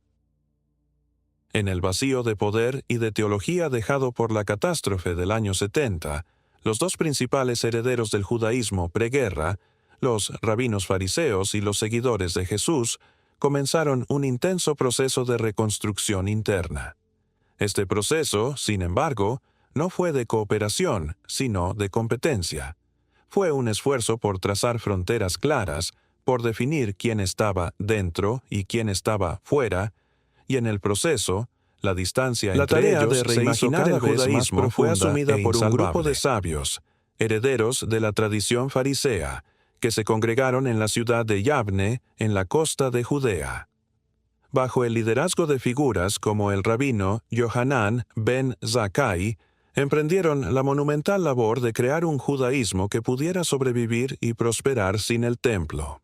En el vacío de poder y de teología dejado por la catástrofe del año 70, los dos principales herederos del judaísmo preguerra, los rabinos fariseos y los seguidores de Jesús, comenzaron un intenso proceso de reconstrucción interna. Este proceso, sin embargo, no fue de cooperación, sino de competencia. Fue un esfuerzo por trazar fronteras claras, por definir quién estaba dentro y quién estaba fuera, y en el proceso, la distancia entre ellos se hizo cada vez más profunda fue asumida por un grupo de sabios, herederos de la tradición farisea, que se congregaron en la ciudad de Yavne, en la costa de Judea. Bajo el liderazgo de figuras como el rabino Yohanan ben Zakkai, emprendieron la monumental labor de crear un judaísmo que pudiera sobrevivir y prosperar sin el templo.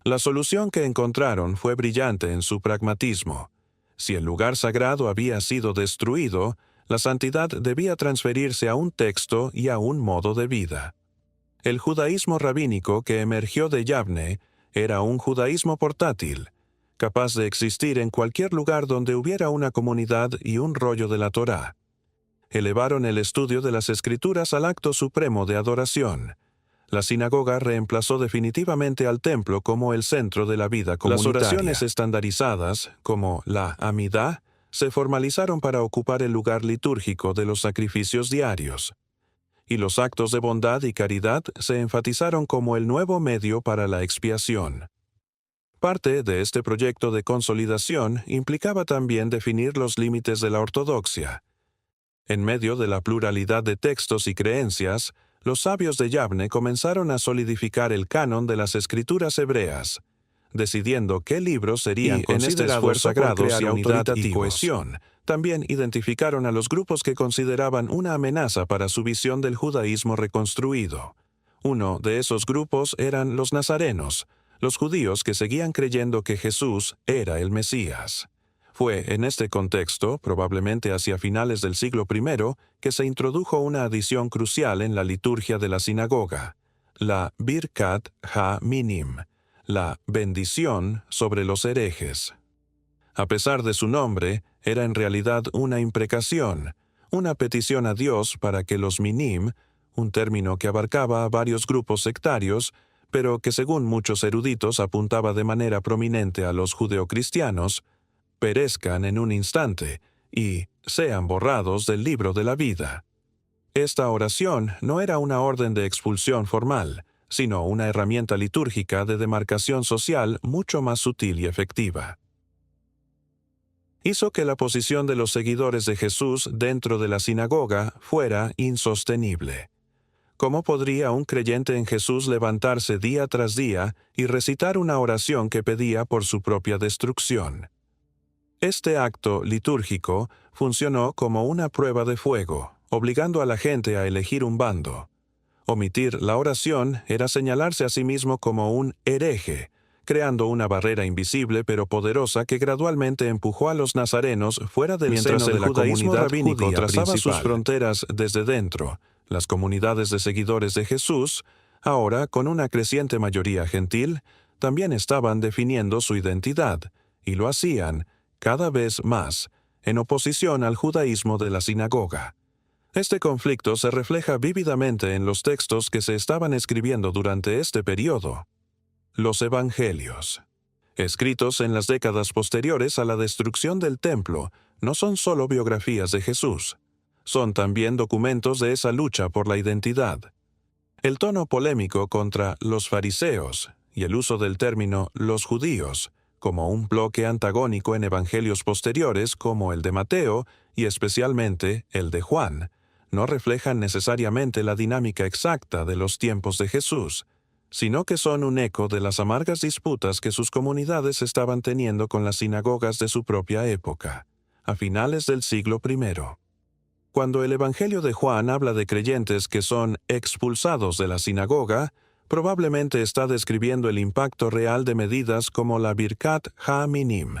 La solución que encontraron fue brillante en su pragmatismo. Si el lugar sagrado había sido destruido, la santidad debía transferirse a un texto y a un modo de vida. El judaísmo rabínico que emergió de Yavne era un judaísmo portátil, capaz de existir en cualquier lugar donde hubiera una comunidad y un rollo de la Torá. Elevaron el estudio de las Escrituras al acto supremo de adoración. La sinagoga reemplazó definitivamente al templo como el centro de la vida comunitaria. Las oraciones estandarizadas, como la Amidá, se formalizaron para ocupar el lugar litúrgico de los sacrificios diarios. Y los actos de bondad y caridad se enfatizaron como el nuevo medio para la expiación. Parte de este proyecto de consolidación implicaba también definir los límites de la ortodoxia. En medio de la pluralidad de textos y creencias, los sabios de Yavne comenzaron a solidificar el canon de las escrituras hebreas, decidiendo qué libros serían considerados sagrados y unidad y cohesión. También identificaron a los grupos que consideraban una amenaza para su visión del judaísmo reconstruido. Uno de esos grupos eran los nazarenos, los judíos que seguían creyendo que Jesús era el Mesías. Fue en este contexto, probablemente hacia finales del siglo I, que se introdujo una adición crucial en la liturgia de la sinagoga, la Birkat ha-Minim, la bendición sobre los herejes. A pesar de su nombre, era en realidad una imprecación, una petición a Dios para que los minim, un término que abarcaba a varios grupos sectarios, pero que según muchos eruditos apuntaba de manera prominente a los judeocristianos, perezcan en un instante y sean borrados del libro de la vida. Esta oración no era una orden de expulsión formal, sino una herramienta litúrgica de demarcación social mucho más sutil y efectiva. Hizo que la posición de los seguidores de Jesús dentro de la sinagoga fuera insostenible. ¿Cómo podría un creyente en Jesús levantarse día tras día y recitar una oración que pedía por su propia destrucción? Este acto litúrgico funcionó como una prueba de fuego, obligando a la gente a elegir un bando. Omitir la oración era señalarse a sí mismo como un hereje, creando una barrera invisible pero poderosa que gradualmente empujó a los nazarenos fuera del seno de la comunidad rabínica. Trazaba sus fronteras desde dentro. Las comunidades de seguidores de Jesús, ahora con una creciente mayoría gentil, también estaban definiendo su identidad, y lo hacían, cada vez más, en oposición al judaísmo de la sinagoga. Este conflicto se refleja vívidamente en los textos que se estaban escribiendo durante este periodo. Los Evangelios, escritos en las décadas posteriores a la destrucción del templo, no son solo biografías de Jesús, son también documentos de esa lucha por la identidad. El tono polémico contra los fariseos y el uso del término los judíos, como un bloque antagónico en evangelios posteriores como el de Mateo y especialmente el de Juan, no reflejan necesariamente la dinámica exacta de los tiempos de Jesús, sino que son un eco de las amargas disputas que sus comunidades estaban teniendo con las sinagogas de su propia época, a finales del siglo I. Cuando el Evangelio de Juan habla de creyentes que son expulsados de la sinagoga, probablemente está describiendo el impacto real de medidas como la Birkat ha-Minim.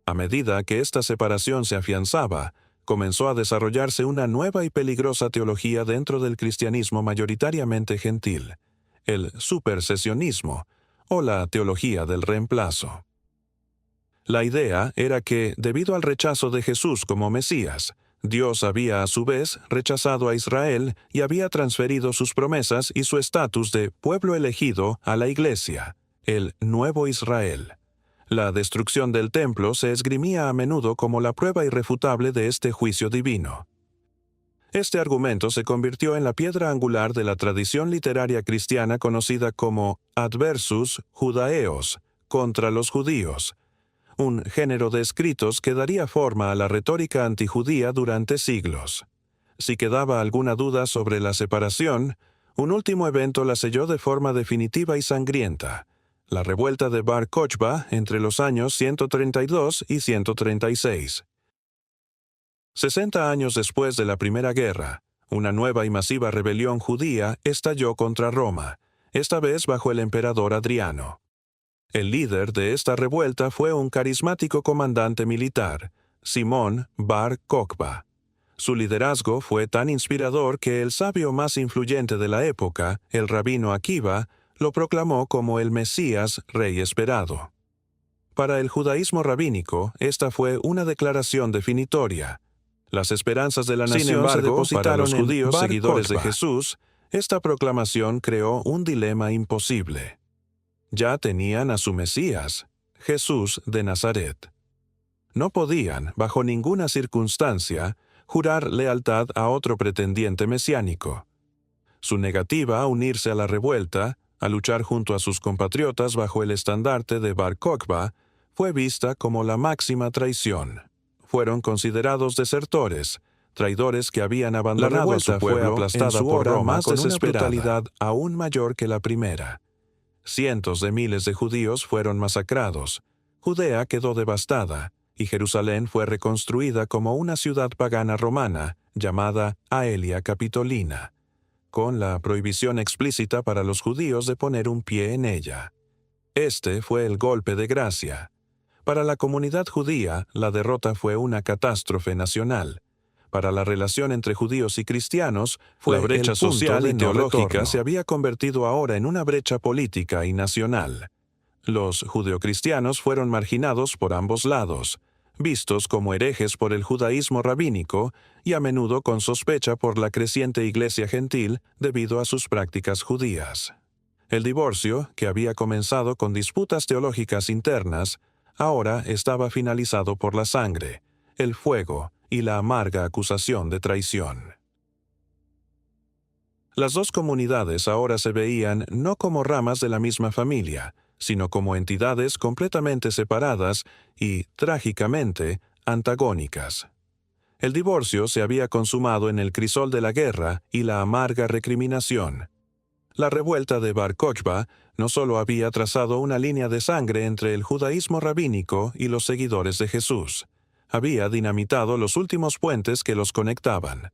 A medida que esta separación se afianzaba, comenzó a desarrollarse una nueva y peligrosa teología dentro del cristianismo mayoritariamente gentil, el supersesionismo, o la teología del reemplazo. La idea era que, debido al rechazo de Jesús como Mesías, Dios había a su vez rechazado a Israel y había transferido sus promesas y su estatus de pueblo elegido a la Iglesia, el Nuevo Israel. La destrucción del templo se esgrimía a menudo como la prueba irrefutable de este juicio divino. Este argumento se convirtió en la piedra angular de la tradición literaria cristiana conocida como adversus judaeos, contra los judíos, un género de escritos que daría forma a la retórica antijudía durante siglos. Si quedaba alguna duda sobre la separación, un último evento la selló de forma definitiva y sangrienta: la revuelta de Bar Kokhba entre los años 132 y 136. 60 años después de la Primera Guerra, una nueva y masiva rebelión judía estalló contra Roma, esta vez bajo el emperador Adriano. El líder de esta revuelta fue un carismático comandante militar, Simón Bar Kokhba. Su liderazgo fue tan inspirador que el sabio más influyente de la época, el rabino Akiva, lo proclamó como el Mesías rey esperado. Para el judaísmo rabínico, esta fue una declaración definitoria. Las esperanzas de la nación se depositaron para los judíos seguidores de Jesús. Esta proclamación creó un dilema imposible. Ya tenían a su Mesías, Jesús de Nazaret. No podían, bajo ninguna circunstancia, jurar lealtad a otro pretendiente mesiánico. Su negativa a unirse a la revuelta, a luchar junto a sus compatriotas bajo el estandarte de Bar Kokhba, fue vista como la máxima traición. Fueron considerados desertores, traidores que habían abandonado a su pueblo. Fue aplastada por Roma con una brutalidad aún mayor que la primera. Cientos de miles de judíos fueron masacrados, Judea quedó devastada, y Jerusalén fue reconstruida como una ciudad pagana romana llamada Aelia Capitolina, con la prohibición explícita para los judíos de poner un pie en ella. Este fue el golpe de gracia. Para la comunidad judía, la derrota fue una catástrofe nacional. Para la relación entre judíos y cristianos, la brecha social y teológica se había convertido ahora en una brecha política y nacional. Los judeocristianos fueron marginados por ambos lados, vistos como herejes por el judaísmo rabínico y a menudo con sospecha por la creciente iglesia gentil debido a sus prácticas judías. El divorcio, que había comenzado con disputas teológicas internas, ahora estaba finalizado por la sangre, el fuego y la amarga acusación de traición. Las dos comunidades ahora se veían no como ramas de la misma familia, sino como entidades completamente separadas y, trágicamente, antagónicas. El divorcio se había consumado en el crisol de la guerra y la amarga recriminación. La revuelta de Bar Kokhba no solo había trazado una línea de sangre entre el judaísmo rabínico y los seguidores de Jesús, había dinamitado los últimos puentes que los conectaban.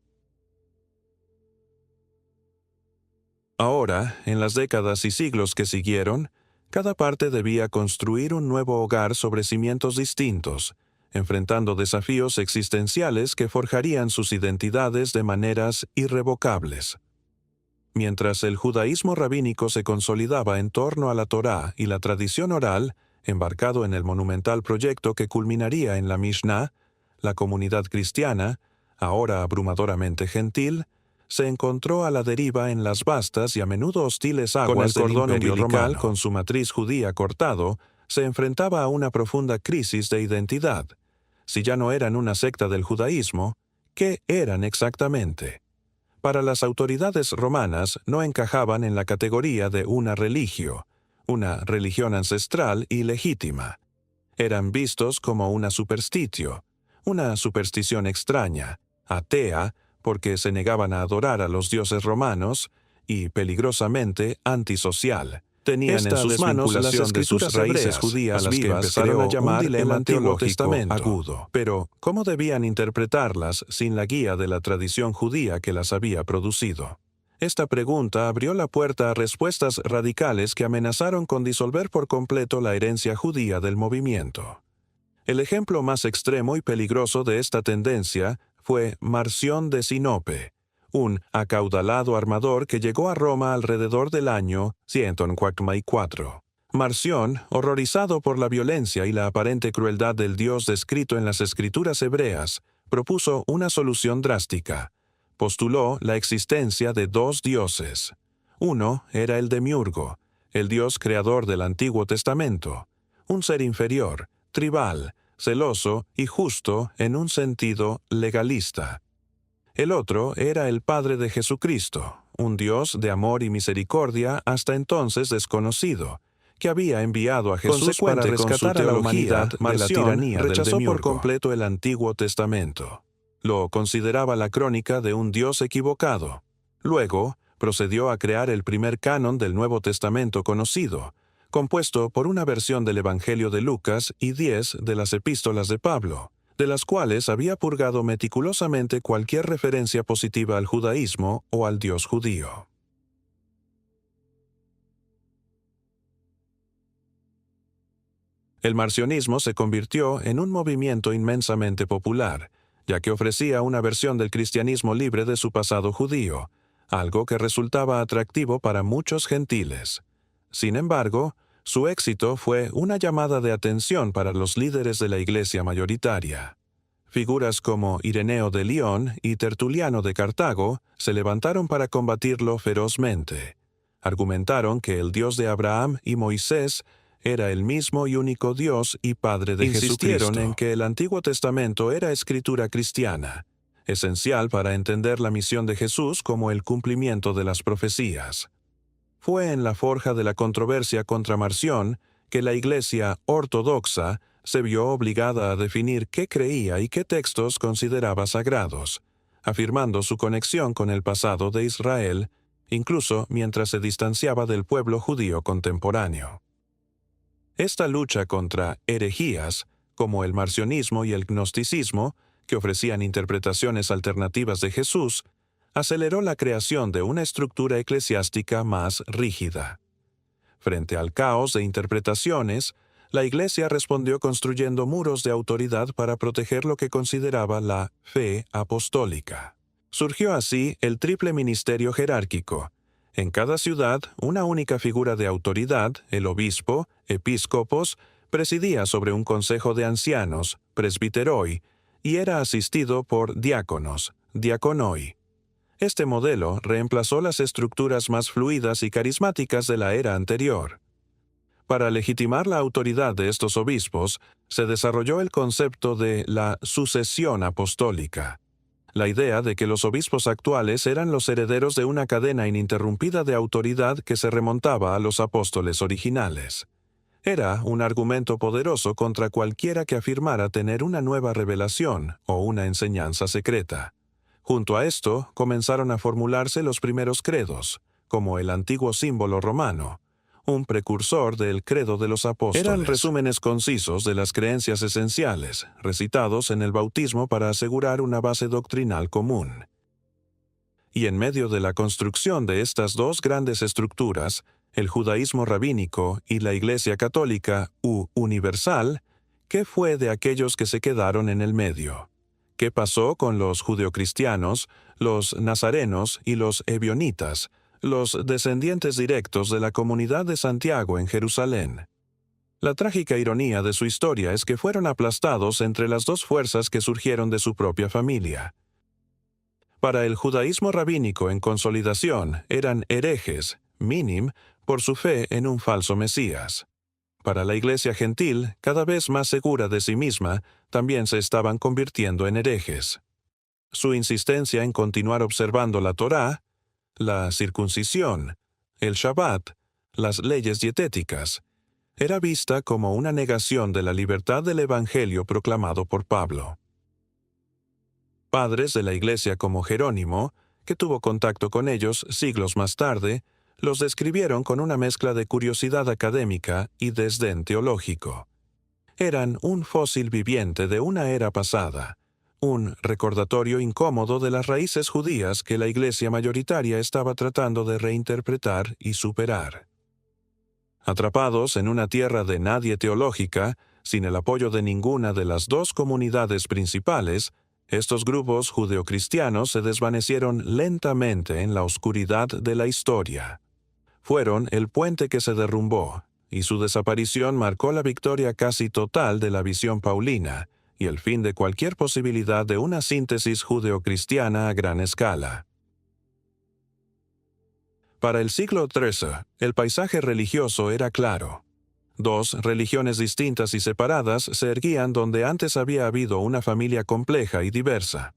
Ahora, en las décadas y siglos que siguieron, cada parte debía construir un nuevo hogar sobre cimientos distintos, enfrentando desafíos existenciales que forjarían sus identidades de maneras irrevocables. Mientras el judaísmo rabínico se consolidaba en torno a la Torá y la tradición oral, embarcado en el monumental proyecto que culminaría en la Mishnah, la comunidad cristiana, ahora abrumadoramente gentil, se encontró a la deriva en las vastas y a menudo hostiles aguas del Imperio Romano. Con su matriz judía cortado, se enfrentaba a una profunda crisis de identidad. Si ya no eran una secta del judaísmo, ¿qué eran exactamente? Para las autoridades romanas no encajaban en la categoría de una religión ancestral y legítima. Eran vistos como una superstición extraña, atea, porque se negaban a adorar a los dioses romanos, y peligrosamente antisocial. Tenían en sus manos las escrituras raíces judías a las que empezaron a llamar el Antiguo Testamento agudo. Pero, ¿cómo debían interpretarlas sin la guía de la tradición judía que las había producido? Esta pregunta abrió la puerta a respuestas radicales que amenazaron con disolver por completo la herencia judía del movimiento. El ejemplo más extremo y peligroso de esta tendencia fue Marción de Sinope, un acaudalado armador que llegó a Roma alrededor del año 144. Marción, horrorizado por la violencia y la aparente crueldad del dios descrito en las escrituras hebreas, propuso una solución drástica. Postuló la existencia de dos dioses. Uno era el Demiurgo, el dios creador del Antiguo Testamento, un ser inferior, tribal, celoso y justo en un sentido legalista. El otro era el Padre de Jesucristo, un Dios de amor y misericordia hasta entonces desconocido, que había enviado a Jesús para rescatar a la humanidad de la tiranía del Demiurgo. Rechazó por completo el Antiguo Testamento. Lo consideraba la crónica de un Dios equivocado. Luego, procedió a crear el primer canon del Nuevo Testamento conocido, compuesto por una versión del Evangelio de Lucas y 10 de las epístolas de Pablo, de las cuales había purgado meticulosamente cualquier referencia positiva al judaísmo o al Dios judío. El marcionismo se convirtió en un movimiento inmensamente popular, ya que ofrecía una versión del cristianismo libre de su pasado judío, algo que resultaba atractivo para muchos gentiles. Sin embargo, su éxito fue una llamada de atención para los líderes de la Iglesia mayoritaria. Figuras como Ireneo de León y Tertuliano de Cartago se levantaron para combatirlo ferozmente. Argumentaron que el Dios de Abraham y Moisés era el mismo y único Dios y Padre de Jesucristo. Insistieron en que el Antiguo Testamento era escritura cristiana, esencial para entender la misión de Jesús como el cumplimiento de las profecías. Fue en la forja de la controversia contra Marción que la Iglesia ortodoxa se vio obligada a definir qué creía y qué textos consideraba sagrados, afirmando su conexión con el pasado de Israel, incluso mientras se distanciaba del pueblo judío contemporáneo. Esta lucha contra herejías, como el marcionismo y el gnosticismo, que ofrecían interpretaciones alternativas de Jesús, aceleró la creación de una estructura eclesiástica más rígida. Frente al caos de interpretaciones, la Iglesia respondió construyendo muros de autoridad para proteger lo que consideraba la fe apostólica. Surgió así el triple ministerio jerárquico. En cada ciudad, una única figura de autoridad, el obispo, episcopos, presidía sobre un consejo de ancianos, presbiteroi, y era asistido por diáconos, diaconoi. Este modelo reemplazó las estructuras más fluidas y carismáticas de la era anterior. Para legitimar la autoridad de estos obispos, se desarrolló el concepto de la sucesión apostólica. La idea de que los obispos actuales eran los herederos de una cadena ininterrumpida de autoridad que se remontaba a los apóstoles originales. Era un argumento poderoso contra cualquiera que afirmara tener una nueva revelación o una enseñanza secreta. Junto a esto, comenzaron a formularse los primeros credos, como el antiguo símbolo romano, un precursor del credo de los apóstoles. Eran resúmenes concisos de las creencias esenciales, recitados en el bautismo para asegurar una base doctrinal común. Y en medio de la construcción de estas dos grandes estructuras, el judaísmo rabínico y la Iglesia católica universal, ¿qué fue de aquellos que se quedaron en el medio? ¿Qué pasó con los judeocristianos, los nazarenos y los ebionitas, los descendientes directos de la comunidad de Santiago en Jerusalén? La trágica ironía de su historia es que fueron aplastados entre las dos fuerzas que surgieron de su propia familia. Para el judaísmo rabínico en consolidación eran herejes, minim, por su fe en un falso Mesías. Para la Iglesia gentil, cada vez más segura de sí misma, también se estaban convirtiendo en herejes. Su insistencia en continuar observando la Torá, la circuncisión, el Shabbat, las leyes dietéticas, era vista como una negación de la libertad del Evangelio proclamado por Pablo. Padres de la Iglesia como Jerónimo, que tuvo contacto con ellos siglos más tarde, los describieron con una mezcla de curiosidad académica y desdén teológico. Eran un fósil viviente de una era pasada, un recordatorio incómodo de las raíces judías que la Iglesia mayoritaria estaba tratando de reinterpretar y superar. Atrapados en una tierra de nadie teológica, sin el apoyo de ninguna de las dos comunidades principales, Estos grupos judeocristianos se desvanecieron lentamente en la oscuridad de la historia. Fueron el puente que se derrumbó, y su desaparición marcó la victoria casi total de la visión paulina y el fin de cualquier posibilidad de una síntesis judeocristiana a gran escala. Para el siglo XIII, el paisaje religioso era claro. Dos religiones distintas y separadas se erguían donde antes había habido una familia compleja y diversa.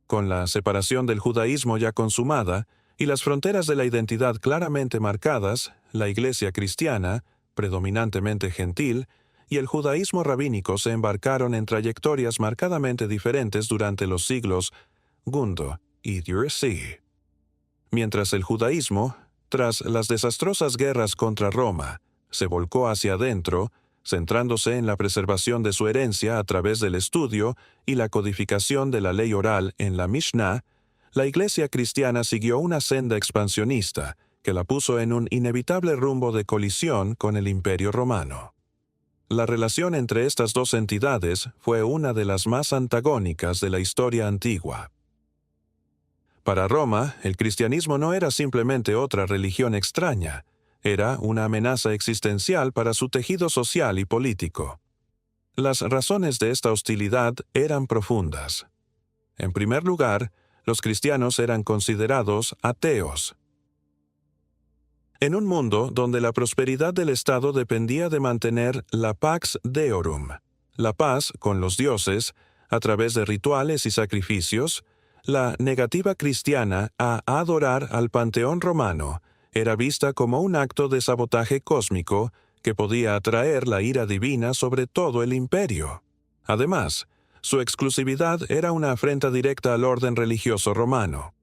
Con la separación del judaísmo ya consumada y las fronteras de la identidad claramente marcadas, la Iglesia cristiana, predominantemente gentil, y el judaísmo rabínico se embarcaron en trayectorias marcadamente diferentes durante los siglos Gundo y Dircea. Mientras el judaísmo, tras las desastrosas guerras contra Roma, se volcó hacia adentro, centrándose en la preservación de su herencia a través del estudio y la codificación de la ley oral en la Mishnah, la Iglesia cristiana siguió una senda expansionista que la puso en un inevitable rumbo de colisión con el Imperio Romano. La relación entre estas dos entidades fue una de las más antagónicas de la historia antigua. Para Roma, el cristianismo no era simplemente otra religión extraña, era una amenaza existencial para su tejido social y político. Las razones de esta hostilidad eran profundas. En primer lugar, los cristianos eran considerados ateos. En un mundo donde la prosperidad del Estado dependía de mantener la pax deorum, la paz con los dioses, a través de rituales y sacrificios, la negativa cristiana a adorar al panteón romano era vista como un acto de sabotaje cósmico que podía atraer la ira divina sobre todo el imperio. Además, su exclusividad era una afrenta directa al orden religioso romano.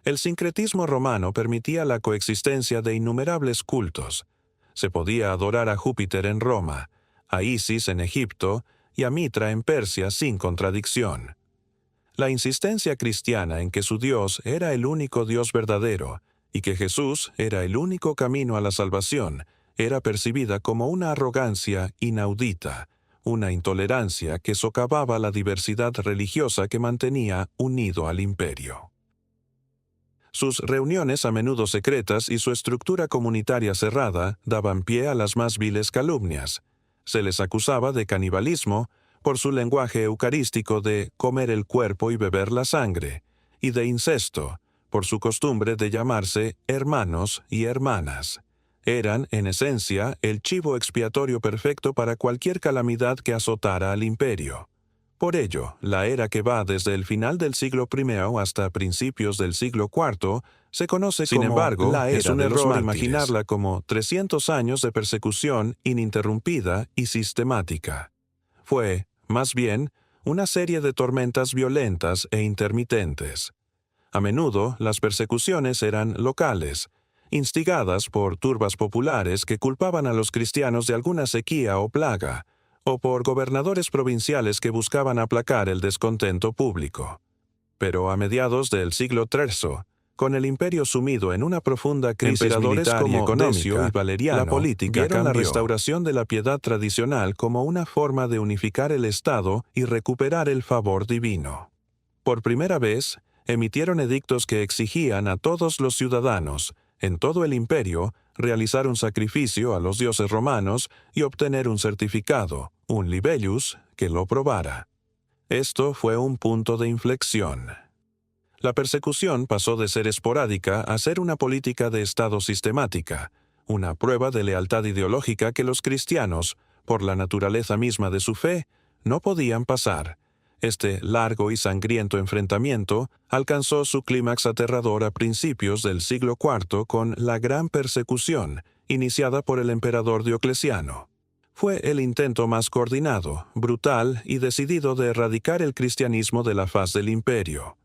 El sincretismo romano permitía la coexistencia de innumerables cultos. Se podía adorar a Júpiter en Roma, a Isis en Egipto y a Mitra en Persia sin contradicción. La insistencia cristiana en que su Dios era el único Dios verdadero y que Jesús era el único camino a la salvación era percibida como una arrogancia inaudita, una intolerancia que socavaba la diversidad religiosa que mantenía unido al imperio. Sus reuniones a menudo secretas y su estructura comunitaria cerrada daban pie a las más viles calumnias. Se les acusaba de canibalismo por su lenguaje eucarístico de comer el cuerpo y beber la sangre, y de incesto, por su costumbre de llamarse hermanos y hermanas. Eran, en esencia, el chivo expiatorio perfecto para cualquier calamidad que azotara al imperio. Por ello, la era que va desde el final del siglo I hasta principios del siglo IV se conoce como, sin embargo, la era es un de error imaginarla como 300 años de persecución ininterrumpida y sistemática. Fue, más bien, una serie de tormentas violentas e intermitentes. A menudo, las persecuciones eran locales, instigadas por turbas populares que culpaban a los cristianos de alguna sequía o plaga, o por gobernadores provinciales que buscaban aplacar el descontento público. Pero a mediados del siglo III, con el imperio sumido en una profunda crisis militar y económica, la política vieron la restauración de la piedad tradicional como una forma de unificar el Estado y recuperar el favor divino. Por primera vez, emitieron edictos que exigían a todos los ciudadanos, en todo el imperio, realizar un sacrificio a los dioses romanos y obtener un certificado, un libellus, que lo probara. Esto fue un punto de inflexión. La persecución pasó de ser esporádica a ser una política de Estado sistemática, una prueba de lealtad ideológica que los cristianos, por la naturaleza misma de su fe, no podían pasar. Este largo y sangriento enfrentamiento alcanzó su clímax aterrador a principios del siglo IV con la Gran Persecución, iniciada por el emperador Diocleciano. Fue el intento más coordinado, brutal y decidido de erradicar el cristianismo de la faz del imperio.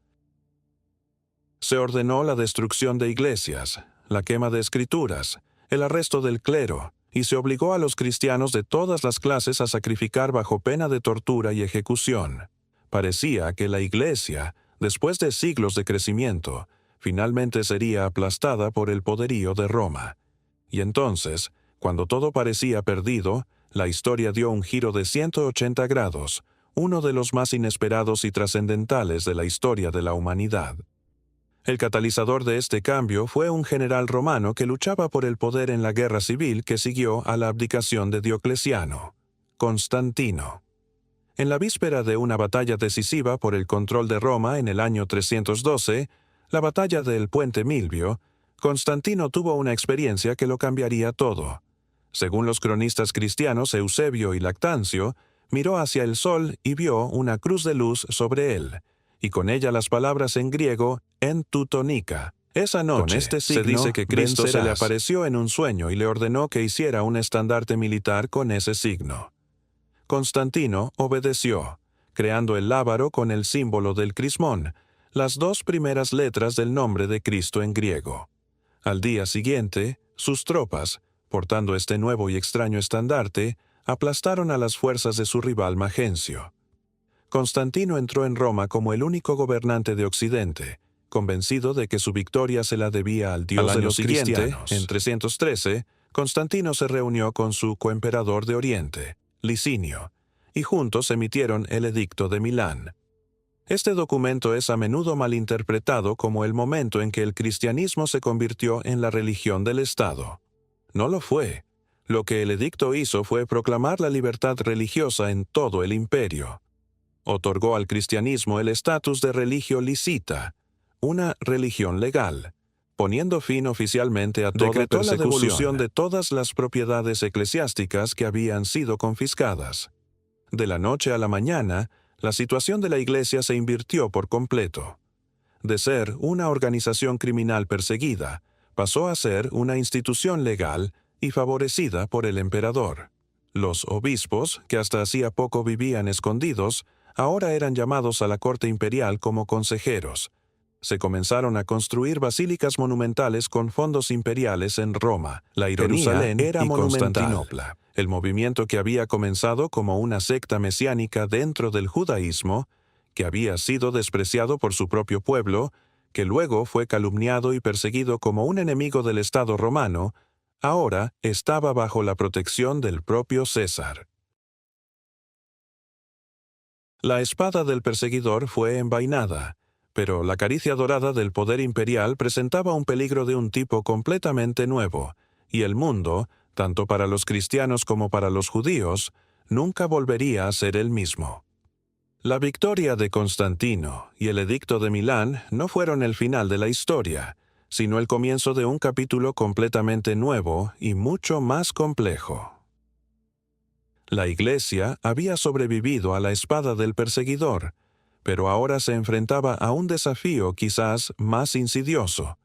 Se ordenó la destrucción de iglesias, la quema de escrituras, el arresto del clero, y se obligó a los cristianos de todas las clases a sacrificar bajo pena de tortura y ejecución. Parecía que la Iglesia, después de siglos de crecimiento, finalmente sería aplastada por el poderío de Roma. Y entonces, cuando todo parecía perdido, la historia dio un giro de 180 grados, uno de los más inesperados y trascendentales de la historia de la humanidad. El catalizador de este cambio fue un general romano que luchaba por el poder en la guerra civil que siguió a la abdicación de Diocleciano, Constantino. En la víspera de una batalla decisiva por el control de Roma en el año 312, la batalla del Puente Milvio, Constantino tuvo una experiencia que lo cambiaría todo. Según los cronistas cristianos Eusebio y Lactancio, miró hacia el sol y vio una cruz de luz sobre él, y con ella las palabras en griego «en tu tónica». Esa noche, se dice que Cristo se le apareció en un sueño y le ordenó que hiciera un estandarte militar con ese signo. Constantino obedeció, creando el lábaro con el símbolo del crismón, las dos primeras letras del nombre de Cristo en griego. Al día siguiente, sus tropas, portando este nuevo y extraño estandarte, aplastaron a las fuerzas de su rival Magencio. Constantino entró en Roma como el único gobernante de Occidente, convencido de que su victoria se la debía al Dios de los cristianos. En 313, Constantino se reunió con su coemperador de Oriente, Licinio, y juntos emitieron el Edicto de Milán. Este documento es a menudo malinterpretado como el momento en que el cristianismo se convirtió en la religión del Estado. No lo fue. Lo que el edicto hizo fue proclamar la libertad religiosa en todo el imperio. Otorgó al cristianismo el estatus de religio licita, una religión legal, poniendo fin oficialmente a toda persecución. Decretó la devolución de todas las propiedades eclesiásticas que habían sido confiscadas. De la noche a la mañana, la situación de la Iglesia se invirtió por completo. De ser una organización criminal perseguida, pasó a ser una institución legal y favorecida por el emperador. Los obispos, que hasta hacía poco vivían escondidos, ahora eran llamados a la corte imperial como consejeros. Se comenzaron a construir basílicas monumentales con fondos imperiales en Roma, la Jerusalén era y Constantinopla. El movimiento que había comenzado como una secta mesiánica dentro del judaísmo, que había sido despreciado por su propio pueblo, que luego fue calumniado y perseguido como un enemigo del Estado romano, ahora estaba bajo la protección del propio César. La espada del perseguidor fue envainada, pero la caricia dorada del poder imperial presentaba un peligro de un tipo completamente nuevo, y el mundo, tanto para los cristianos como para los judíos, nunca volvería a ser el mismo. La victoria de Constantino y el Edicto de Milán no fueron el final de la historia, sino el comienzo de un capítulo completamente nuevo y mucho más complejo. La Iglesia había sobrevivido a la espada del perseguidor, pero ahora se enfrentaba a un desafío quizás más insidioso: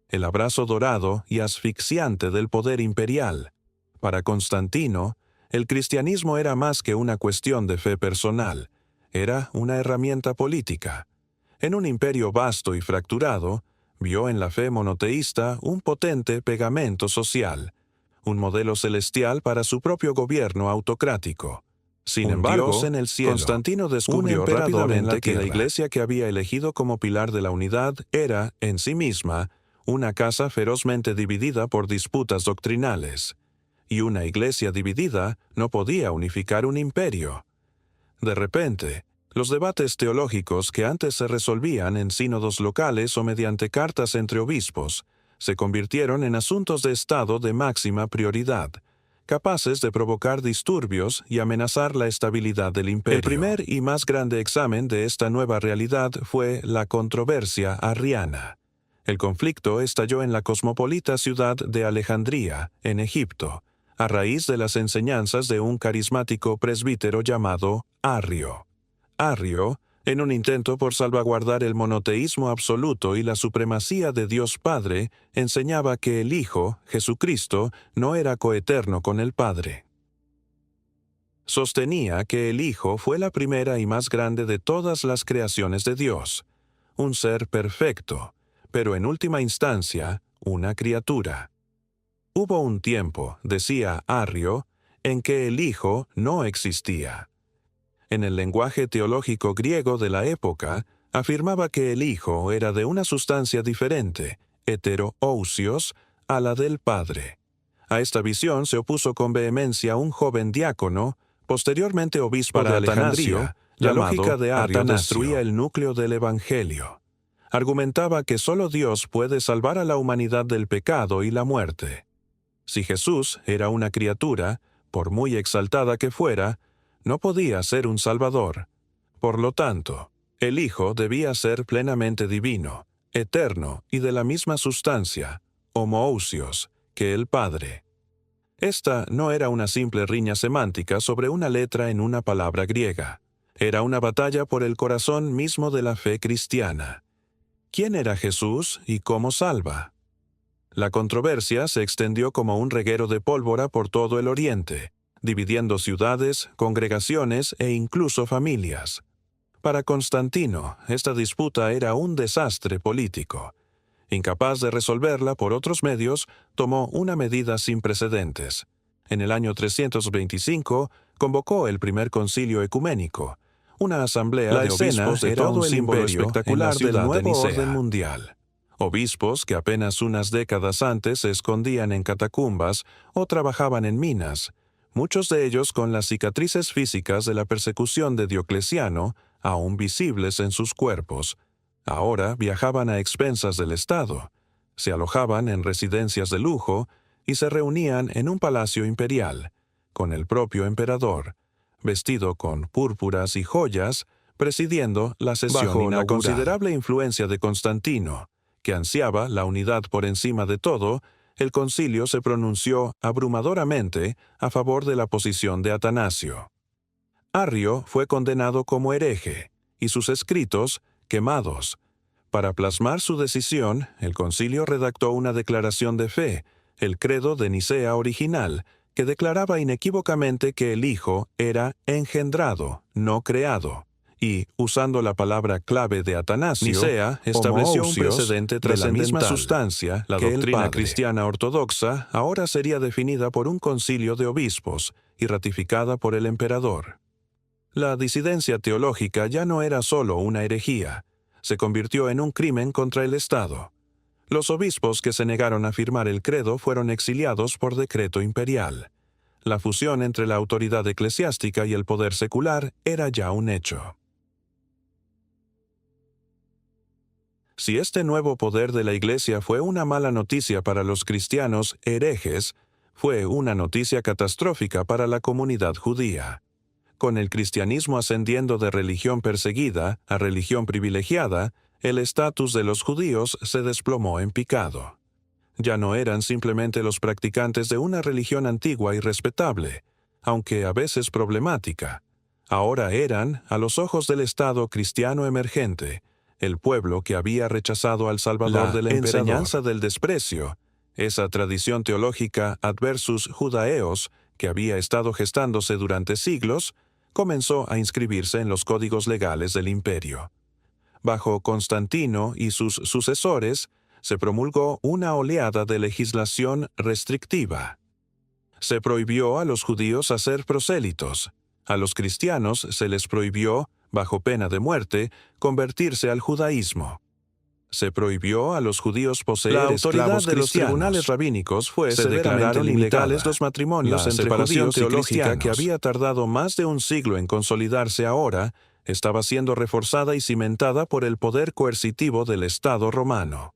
el abrazo dorado y asfixiante del poder imperial. Para Constantino, el cristianismo era más que una cuestión de fe personal, era una herramienta política. En un imperio vasto y fracturado, vio en la fe monoteísta un potente pegamento social, un modelo celestial para su propio gobierno autocrático. Sin embargo, Dios en el cielo, Constantino descubrió rápidamente que la Iglesia que había elegido como pilar de la unidad era, en sí misma, una casa ferozmente dividida por disputas doctrinales. Y una Iglesia dividida no podía unificar un imperio. De repente, los debates teológicos que antes se resolvían en sínodos locales o mediante cartas entre obispos, se convirtieron en asuntos de Estado de máxima prioridad, capaces de provocar disturbios y amenazar la estabilidad del imperio. El primer y más grande examen de esta nueva realidad fue la controversia arriana. El conflicto estalló en la cosmopolita ciudad de Alejandría, en Egipto, a raíz de las enseñanzas de un carismático presbítero llamado Arrio. Arrio, en un intento por salvaguardar el monoteísmo absoluto y la supremacía de Dios Padre, enseñaba que el Hijo, Jesucristo, no era coeterno con el Padre. Sostenía que el Hijo fue la primera y más grande de todas las creaciones de Dios, un ser perfecto, pero en última instancia, una criatura. Hubo un tiempo, decía Arrio, en que el Hijo no existía. En el lenguaje teológico griego de la época, afirmaba que el Hijo era de una sustancia diferente, heteroousios, a la del Padre. A esta visión se opuso con vehemencia un joven diácono, posteriormente obispo de Alejandría, La llamado lógica de Arrio Atanasio. destruía el núcleo del Evangelio. Argumentaba que solo Dios puede salvar a la humanidad del pecado y la muerte. Si Jesús era una criatura, por muy exaltada que fuera, no podía ser un Salvador. Por lo tanto, el Hijo debía ser plenamente divino, eterno y de la misma sustancia, homoousios, que el Padre. Esta no era una simple riña semántica sobre una letra en una palabra griega. Era una batalla por el corazón mismo de la fe cristiana. ¿Quién era Jesús y cómo salva? La controversia se extendió como un reguero de pólvora por todo el Oriente, dividiendo ciudades, congregaciones e incluso familias. Para Constantino, esta disputa era un desastre político. Incapaz de resolverla por otros medios, tomó una medida sin precedentes. En el año 325, convocó el primer concilio ecuménico, una asamblea de obispos de todo el imperio espectacular del nuevo orden mundial. Obispos que apenas unas décadas antes se escondían en catacumbas o trabajaban en minas, muchos de ellos con las cicatrices físicas de la persecución de Diocleciano aún visibles en sus cuerpos. Ahora viajaban a expensas del Estado, se alojaban en residencias de lujo y se reunían en un palacio imperial, con el propio emperador, vestido con púrpuras y joyas, presidiendo la sesión Bajo la inaugural. Considerable influencia de Constantino, que ansiaba la unidad por encima de todo, el concilio se pronunció abrumadoramente a favor de la posición de Atanasio. Arrio fue condenado como hereje, y sus escritos quemados. Para plasmar su decisión, el concilio redactó una declaración de fe, el credo de Nicea original, que declaraba inequívocamente que el Hijo era engendrado, no creado. Y, usando la palabra clave de Atanasio, Nicea estableció un precedente de la misma sustancia. La doctrina cristiana ortodoxa ahora sería definida por un concilio de obispos y ratificada por el emperador. La disidencia teológica ya no era solo una herejía, se convirtió en un crimen contra el Estado. Los obispos que se negaron a firmar el credo fueron exiliados por decreto imperial. La fusión entre la autoridad eclesiástica y el poder secular era ya un hecho. Si este nuevo poder de la Iglesia fue una mala noticia para los cristianos herejes, fue una noticia catastrófica para la comunidad judía. Con el cristianismo ascendiendo de religión perseguida a religión privilegiada, el estatus de los judíos se desplomó en picado. Ya no eran simplemente los practicantes de una religión antigua y respetable, aunque a veces problemática. Ahora eran, a los ojos del Estado cristiano emergente, el pueblo que había rechazado al Salvador del emperador. La enseñanza del desprecio, esa tradición teológica adversus judaeos que había estado gestándose durante siglos, comenzó a inscribirse en los códigos legales del imperio. Bajo Constantino y sus sucesores, se promulgó una oleada de legislación restrictiva. Se prohibió a los judíos hacer prosélitos. A los cristianos se les prohibió, bajo pena de muerte, convertirse al judaísmo. Se prohibió a los judíos poseer esclavos cristianos. La autoridad de los tribunales rabínicos fue severamente limitada. Los matrimonios entre judíos teológica que había tardado más de un siglo en consolidarse ahora, estaba siendo reforzada y cimentada por el poder coercitivo del Estado romano.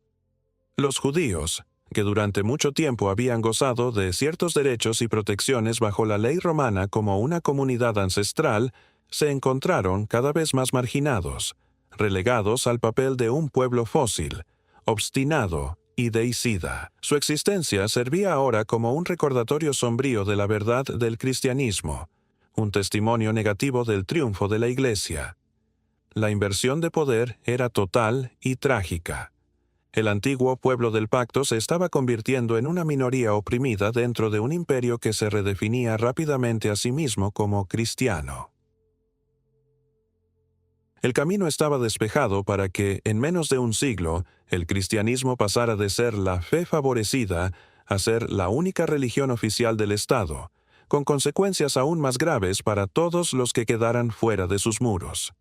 Los judíos, que durante mucho tiempo habían gozado de ciertos derechos y protecciones bajo la ley romana como una comunidad ancestral, se encontraron cada vez más marginados, relegados al papel de un pueblo fósil, obstinado y deicida. Su existencia servía ahora como un recordatorio sombrío de la verdad del cristianismo, un testimonio negativo del triunfo de la Iglesia. La inversión de poder era total y trágica. El antiguo pueblo del pacto se estaba convirtiendo en una minoría oprimida dentro de un imperio que se redefinía rápidamente a sí mismo como cristiano. El camino estaba despejado para que, en menos de un siglo, el cristianismo pasara de ser la fe favorecida a ser la única religión oficial del Estado, con consecuencias aún más graves para todos los que quedaran fuera de sus muros.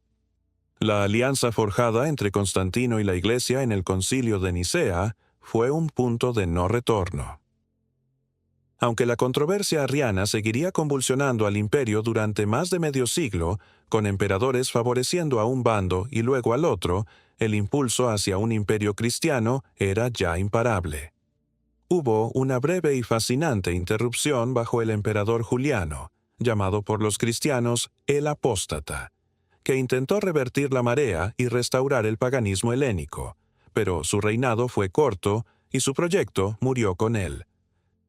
La alianza forjada entre Constantino y la Iglesia en el Concilio de Nicea fue un punto de no retorno. Aunque la controversia arriana seguiría convulsionando al imperio durante más de medio siglo, con emperadores favoreciendo a un bando y luego al otro, el impulso hacia un imperio cristiano era ya imparable. Hubo una breve y fascinante interrupción bajo el emperador Juliano, llamado por los cristianos el apóstata, que intentó revertir la marea y restaurar el paganismo helénico, pero su reinado fue corto y su proyecto murió con él.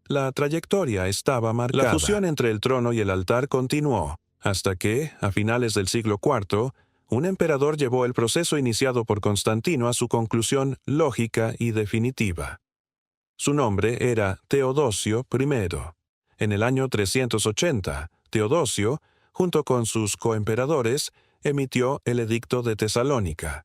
La trayectoria estaba marcada. La fusión entre el trono y el altar continuó, hasta que, a finales del siglo IV, un emperador llevó el proceso iniciado por Constantino a su conclusión lógica y definitiva. Su nombre era Teodosio I. En el año 380, Teodosio, junto con sus coemperadores, emitió el Edicto de Tesalónica.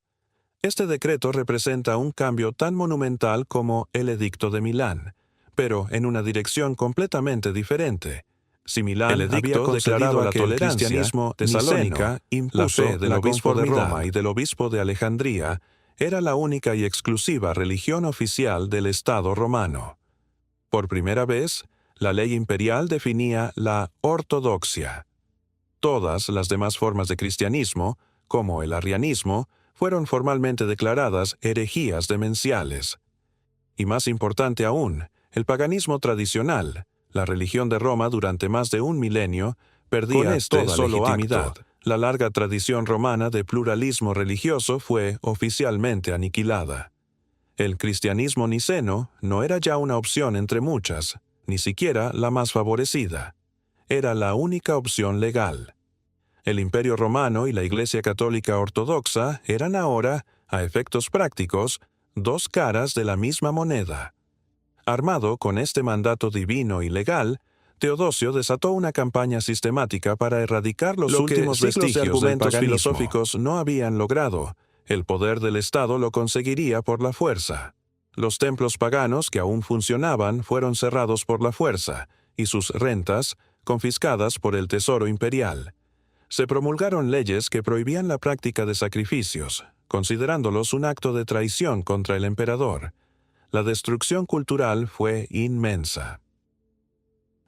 Este decreto representa un cambio tan monumental como el Edicto de Milán, pero en una dirección completamente diferente. Si Milán había declarado la tolerancia, Tesalónica impuso la fe del obispo de Roma y del obispo de Alejandría era la única y exclusiva religión oficial del Estado romano. Por primera vez, la ley imperial definía la ortodoxia. Todas las demás formas de cristianismo, como el arrianismo, fueron formalmente declaradas herejías demenciales. Y más importante aún, el paganismo tradicional, la religión de Roma durante más de un milenio, perdía toda legitimidad. La larga tradición romana de pluralismo religioso fue oficialmente aniquilada. El cristianismo niceno no era ya una opción entre muchas, ni siquiera la más favorecida. Era la única opción legal. El Imperio Romano y la Iglesia Católica Ortodoxa eran ahora, a efectos prácticos, dos caras de la misma moneda. Armado con este mandato divino y legal, Teodosio desató una campaña sistemática para erradicar los últimos vestigios de argumentos filosóficos no habían logrado. El poder del Estado lo conseguiría por la fuerza. Los templos paganos que aún funcionaban fueron cerrados por la fuerza, y sus rentas, confiscadas por el tesoro imperial. Se promulgaron leyes que prohibían la práctica de sacrificios, considerándolos un acto de traición contra el emperador. La destrucción cultural fue inmensa.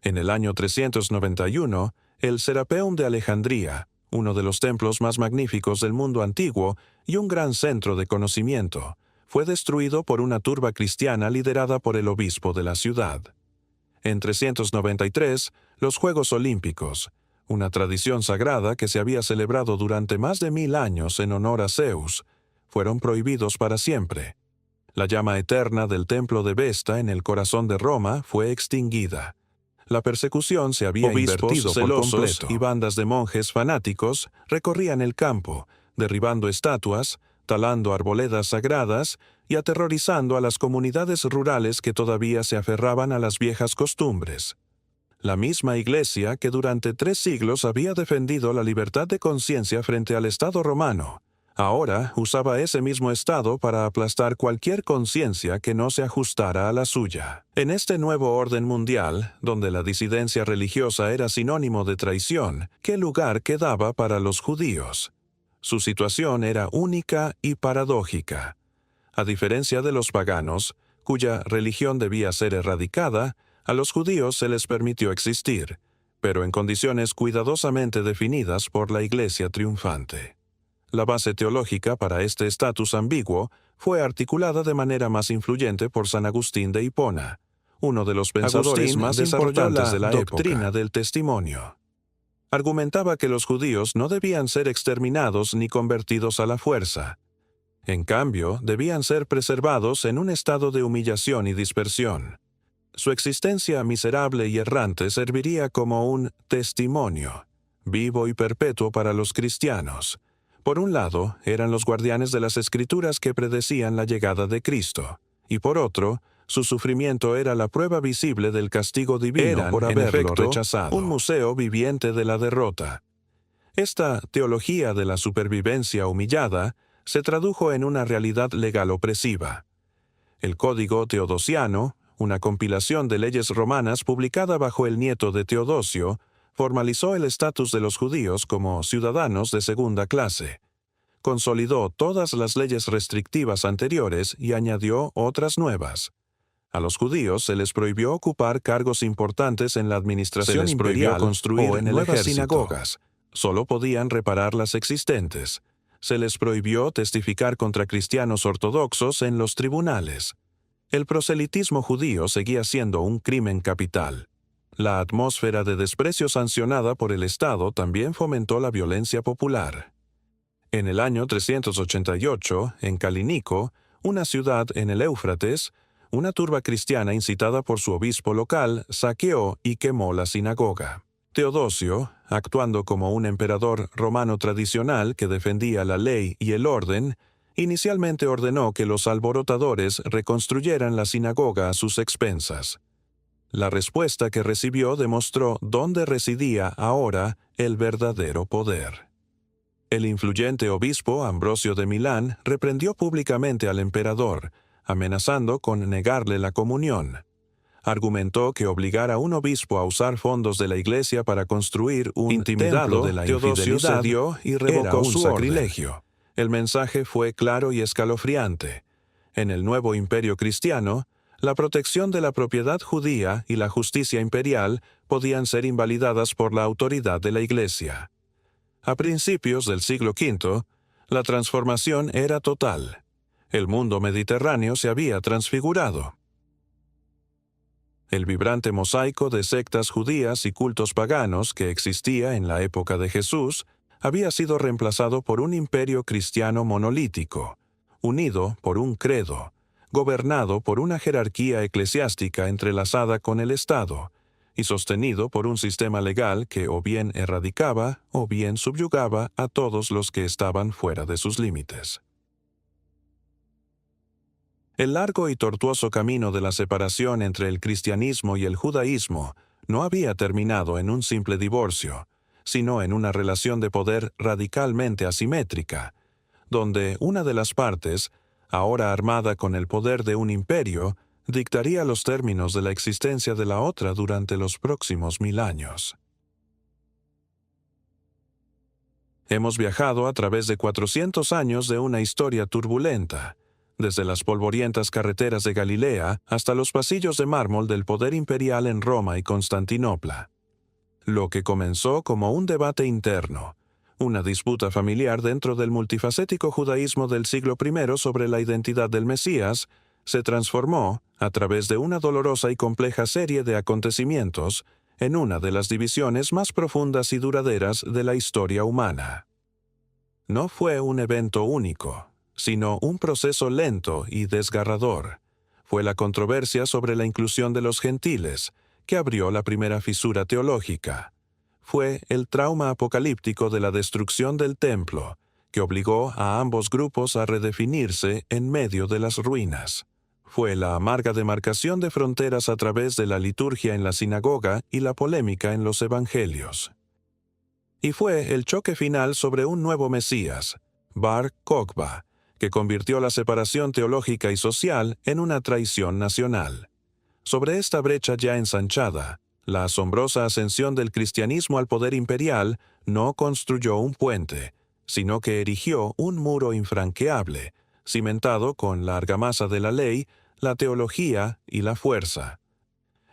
En el año 391, el Serapeum de Alejandría, uno de los templos más magníficos del mundo antiguo y un gran centro de conocimiento, fue destruido por una turba cristiana liderada por el obispo de la ciudad. En 393, los Juegos Olímpicos, una tradición sagrada que se había celebrado durante más de 1000 años en honor a Zeus, fueron prohibidos para siempre. La llama eterna del templo de Vesta en el corazón de Roma fue extinguida. La persecución se había invertido por completo, y bandas de monjes fanáticos recorrían el campo, derribando estatuas, talando arboledas sagradas y aterrorizando a las comunidades rurales que todavía se aferraban a las viejas costumbres. La misma Iglesia que durante 3 siglos había defendido la libertad de conciencia frente al Estado romano, ahora usaba ese mismo Estado para aplastar cualquier conciencia que no se ajustara a la suya. En este nuevo orden mundial, donde la disidencia religiosa era sinónimo de traición, ¿qué lugar quedaba para los judíos? Su situación era única y paradójica. A diferencia de los paganos, cuya religión debía ser erradicada, a los judíos se les permitió existir, pero en condiciones cuidadosamente definidas por la Iglesia triunfante. La base teológica para este estatus ambiguo fue articulada de manera más influyente por San Agustín de Hipona, uno de los pensadores más importantes de la doctrina del testimonio. Argumentaba que los judíos no debían ser exterminados ni convertidos a la fuerza. En cambio, debían ser preservados en un estado de humillación y dispersión. Su existencia miserable y errante serviría como un testimonio, vivo y perpetuo para los cristianos. Por un lado, eran los guardianes de las Escrituras que predecían la llegada de Cristo, y por otro, su sufrimiento era la prueba visible del castigo divino por haberlo rechazado. Un museo viviente de la derrota. Esta teología de la supervivencia humillada se tradujo en una realidad legal opresiva. El Código Teodosiano, una compilación de leyes romanas publicada bajo el nieto de Teodosio, formalizó el estatus de los judíos como ciudadanos de segunda clase. Consolidó todas las leyes restrictivas anteriores y añadió otras nuevas. A los judíos se les prohibió ocupar cargos importantes en la administración imperial construir o en nuevas sinagogas. Solo podían reparar las existentes. Se les prohibió testificar contra cristianos ortodoxos en los tribunales. El proselitismo judío seguía siendo un crimen capital. La atmósfera de desprecio sancionada por el Estado también fomentó la violencia popular. En el año 388, en Calínico, una ciudad en el Éufrates, una turba cristiana incitada por su obispo local saqueó y quemó la sinagoga. Teodosio, actuando como un emperador romano tradicional que defendía la ley y el orden, inicialmente ordenó que los alborotadores reconstruyeran la sinagoga a sus expensas. La respuesta que recibió demostró dónde residía ahora el verdadero poder. El influyente obispo Ambrosio de Milán reprendió públicamente al emperador, amenazando con negarle la comunión. Argumentó que obligar a un obispo a usar fondos de la iglesia para construir un templo de la infidelidad y revocó su sacrilegio. El mensaje fue claro y escalofriante. En el nuevo imperio cristiano, la protección de la propiedad judía y la justicia imperial podían ser invalidadas por la autoridad de la iglesia. A principios del siglo V, la transformación era total. El mundo mediterráneo se había transfigurado. El vibrante mosaico de sectas judías y cultos paganos que existía en la época de Jesús había sido reemplazado por un imperio cristiano monolítico, unido por un credo, gobernado por una jerarquía eclesiástica entrelazada con el Estado, y sostenido por un sistema legal que o bien erradicaba o bien subyugaba a todos los que estaban fuera de sus límites. El largo y tortuoso camino de la separación entre el cristianismo y el judaísmo no había terminado en un simple divorcio, sino en una relación de poder radicalmente asimétrica, donde una de las partes, ahora armada con el poder de un imperio, dictaría los términos de la existencia de la otra durante los próximos 1000 años. Hemos viajado a través de 400 años de una historia turbulenta, desde las polvorientas carreteras de Galilea hasta los pasillos de mármol del poder imperial en Roma y Constantinopla. Lo que comenzó como un debate interno, una disputa familiar dentro del multifacético judaísmo del siglo I sobre la identidad del Mesías, se transformó, a través de una dolorosa y compleja serie de acontecimientos, en una de las divisiones más profundas y duraderas de la historia humana. No fue un evento único, sino un proceso lento y desgarrador. Fue la controversia sobre la inclusión de los gentiles, que abrió la primera fisura teológica. Fue el trauma apocalíptico de la destrucción del templo, que obligó a ambos grupos a redefinirse en medio de las ruinas. Fue la amarga demarcación de fronteras a través de la liturgia en la sinagoga y la polémica en los evangelios. Y fue el choque final sobre un nuevo Mesías, Bar Kokhba, que convirtió la separación teológica y social en una traición nacional. Sobre esta brecha ya ensanchada, la asombrosa ascensión del cristianismo al poder imperial no construyó un puente, sino que erigió un muro infranqueable, cimentado con la argamasa de la ley, la teología y la fuerza.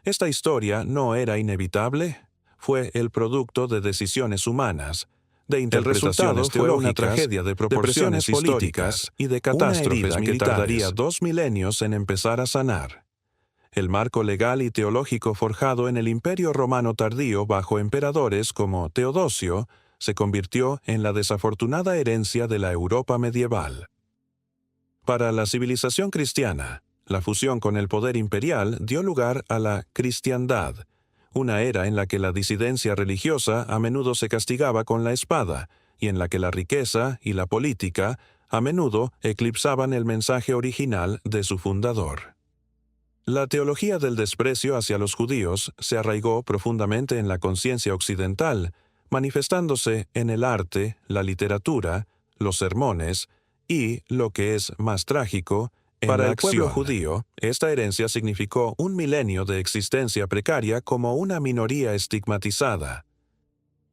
Esta historia no era inevitable, fue el producto de decisiones humanas, de interpretaciones teológicas, fue una tragedia de proporciones políticas y de catástrofes militares que tardaría 2 milenios en empezar a sanar. El marco legal y teológico forjado en el Imperio Romano tardío bajo emperadores como Teodosio se convirtió en la desafortunada herencia de la Europa medieval. Para la civilización cristiana, la fusión con el poder imperial dio lugar a la cristiandad, una era en la que la disidencia religiosa a menudo se castigaba con la espada y en la que la riqueza y la política a menudo eclipsaban el mensaje original de su fundador. La teología del desprecio hacia los judíos se arraigó profundamente en la conciencia occidental, manifestándose en el arte, la literatura, los sermones y, lo que es más trágico, para el pueblo judío, esta herencia significó un milenio de existencia precaria como una minoría estigmatizada.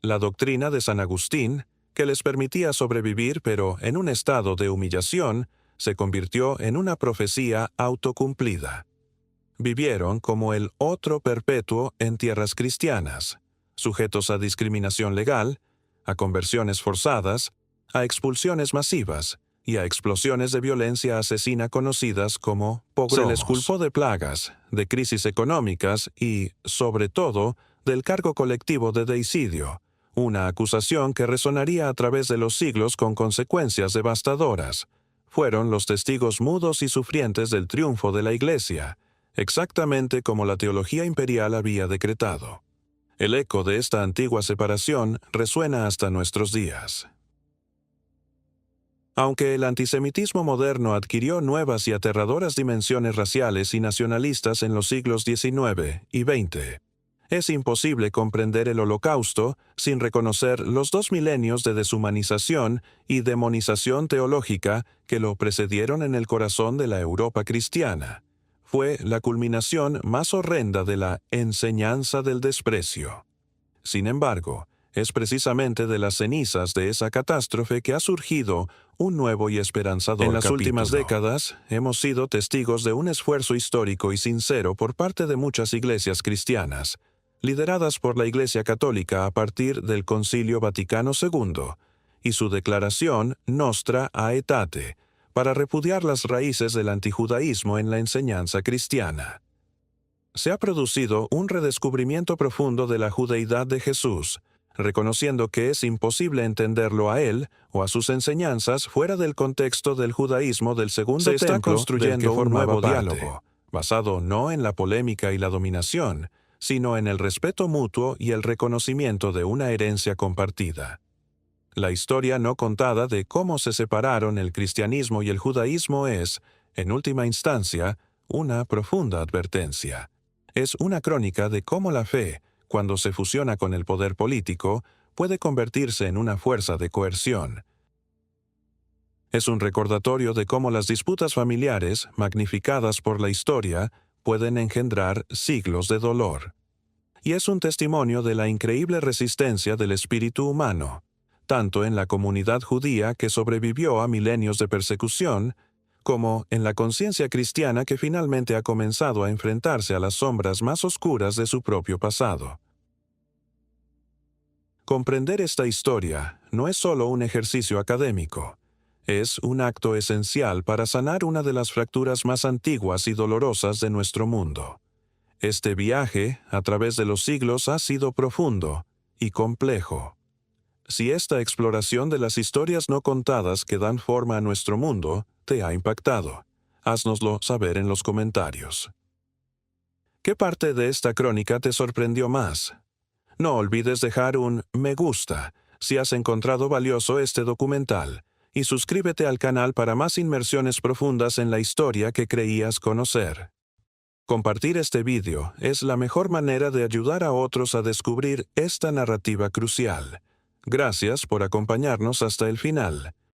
La doctrina de San Agustín, que les permitía sobrevivir pero en un estado de humillación, se convirtió en una profecía autocumplida. vivieron como el otro perpetuo en tierras cristianas, sujetos a discriminación legal, a conversiones forzadas, a expulsiones masivas y a explosiones de violencia asesina conocidas como pogromos. Se les culpó de plagas, de crisis económicas y, sobre todo, del cargo colectivo de deicidio, una acusación que resonaría a través de los siglos con consecuencias devastadoras. Fueron los testigos mudos y sufrientes del triunfo de la Iglesia, exactamente como la teología imperial había decretado. El eco de esta antigua separación resuena hasta nuestros días. Aunque el antisemitismo moderno adquirió nuevas y aterradoras dimensiones raciales y nacionalistas en los siglos XIX y XX, es imposible comprender el Holocausto sin reconocer los 2 milenios de deshumanización y demonización teológica que lo precedieron en el corazón de la Europa cristiana. Fue la culminación más horrenda de la enseñanza del desprecio. Sin embargo, es precisamente de las cenizas de esa catástrofe que ha surgido un nuevo y esperanzador capítulo. En las últimas décadas, hemos sido testigos de un esfuerzo histórico y sincero por parte de muchas iglesias cristianas, lideradas por la Iglesia Católica a partir del Concilio Vaticano II y su declaración Nostra Aetate, para repudiar las raíces del antijudaísmo en la enseñanza cristiana. Se ha producido un redescubrimiento profundo de la judeidad de Jesús, reconociendo que es imposible entenderlo a él o a sus enseñanzas fuera del contexto del judaísmo del segundo templo. Se está construyendo un nuevo diálogo, basado no en la polémica y la dominación, sino en el respeto mutuo y el reconocimiento de una herencia compartida. La historia no contada de cómo se separaron el cristianismo y el judaísmo es, en última instancia, una profunda advertencia. Es una crónica de cómo la fe, cuando se fusiona con el poder político, puede convertirse en una fuerza de coerción. Es un recordatorio de cómo las disputas familiares, magnificadas por la historia, pueden engendrar siglos de dolor. Y es un testimonio de la increíble resistencia del espíritu humano, tanto en la comunidad judía que sobrevivió a milenios de persecución, como en la conciencia cristiana que finalmente ha comenzado a enfrentarse a las sombras más oscuras de su propio pasado. Comprender esta historia no es solo un ejercicio académico, es un acto esencial para sanar una de las fracturas más antiguas y dolorosas de nuestro mundo. Este viaje, a través de los siglos, ha sido profundo y complejo. Si esta exploración de las historias no contadas que dan forma a nuestro mundo te ha impactado, háznoslo saber en los comentarios. ¿Qué parte de esta crónica te sorprendió más? No olvides dejar un me gusta si has encontrado valioso este documental y suscríbete al canal para más inmersiones profundas en la historia que creías conocer. Compartir este vídeo es la mejor manera de ayudar a otros a descubrir esta narrativa crucial. Gracias por acompañarnos hasta el final.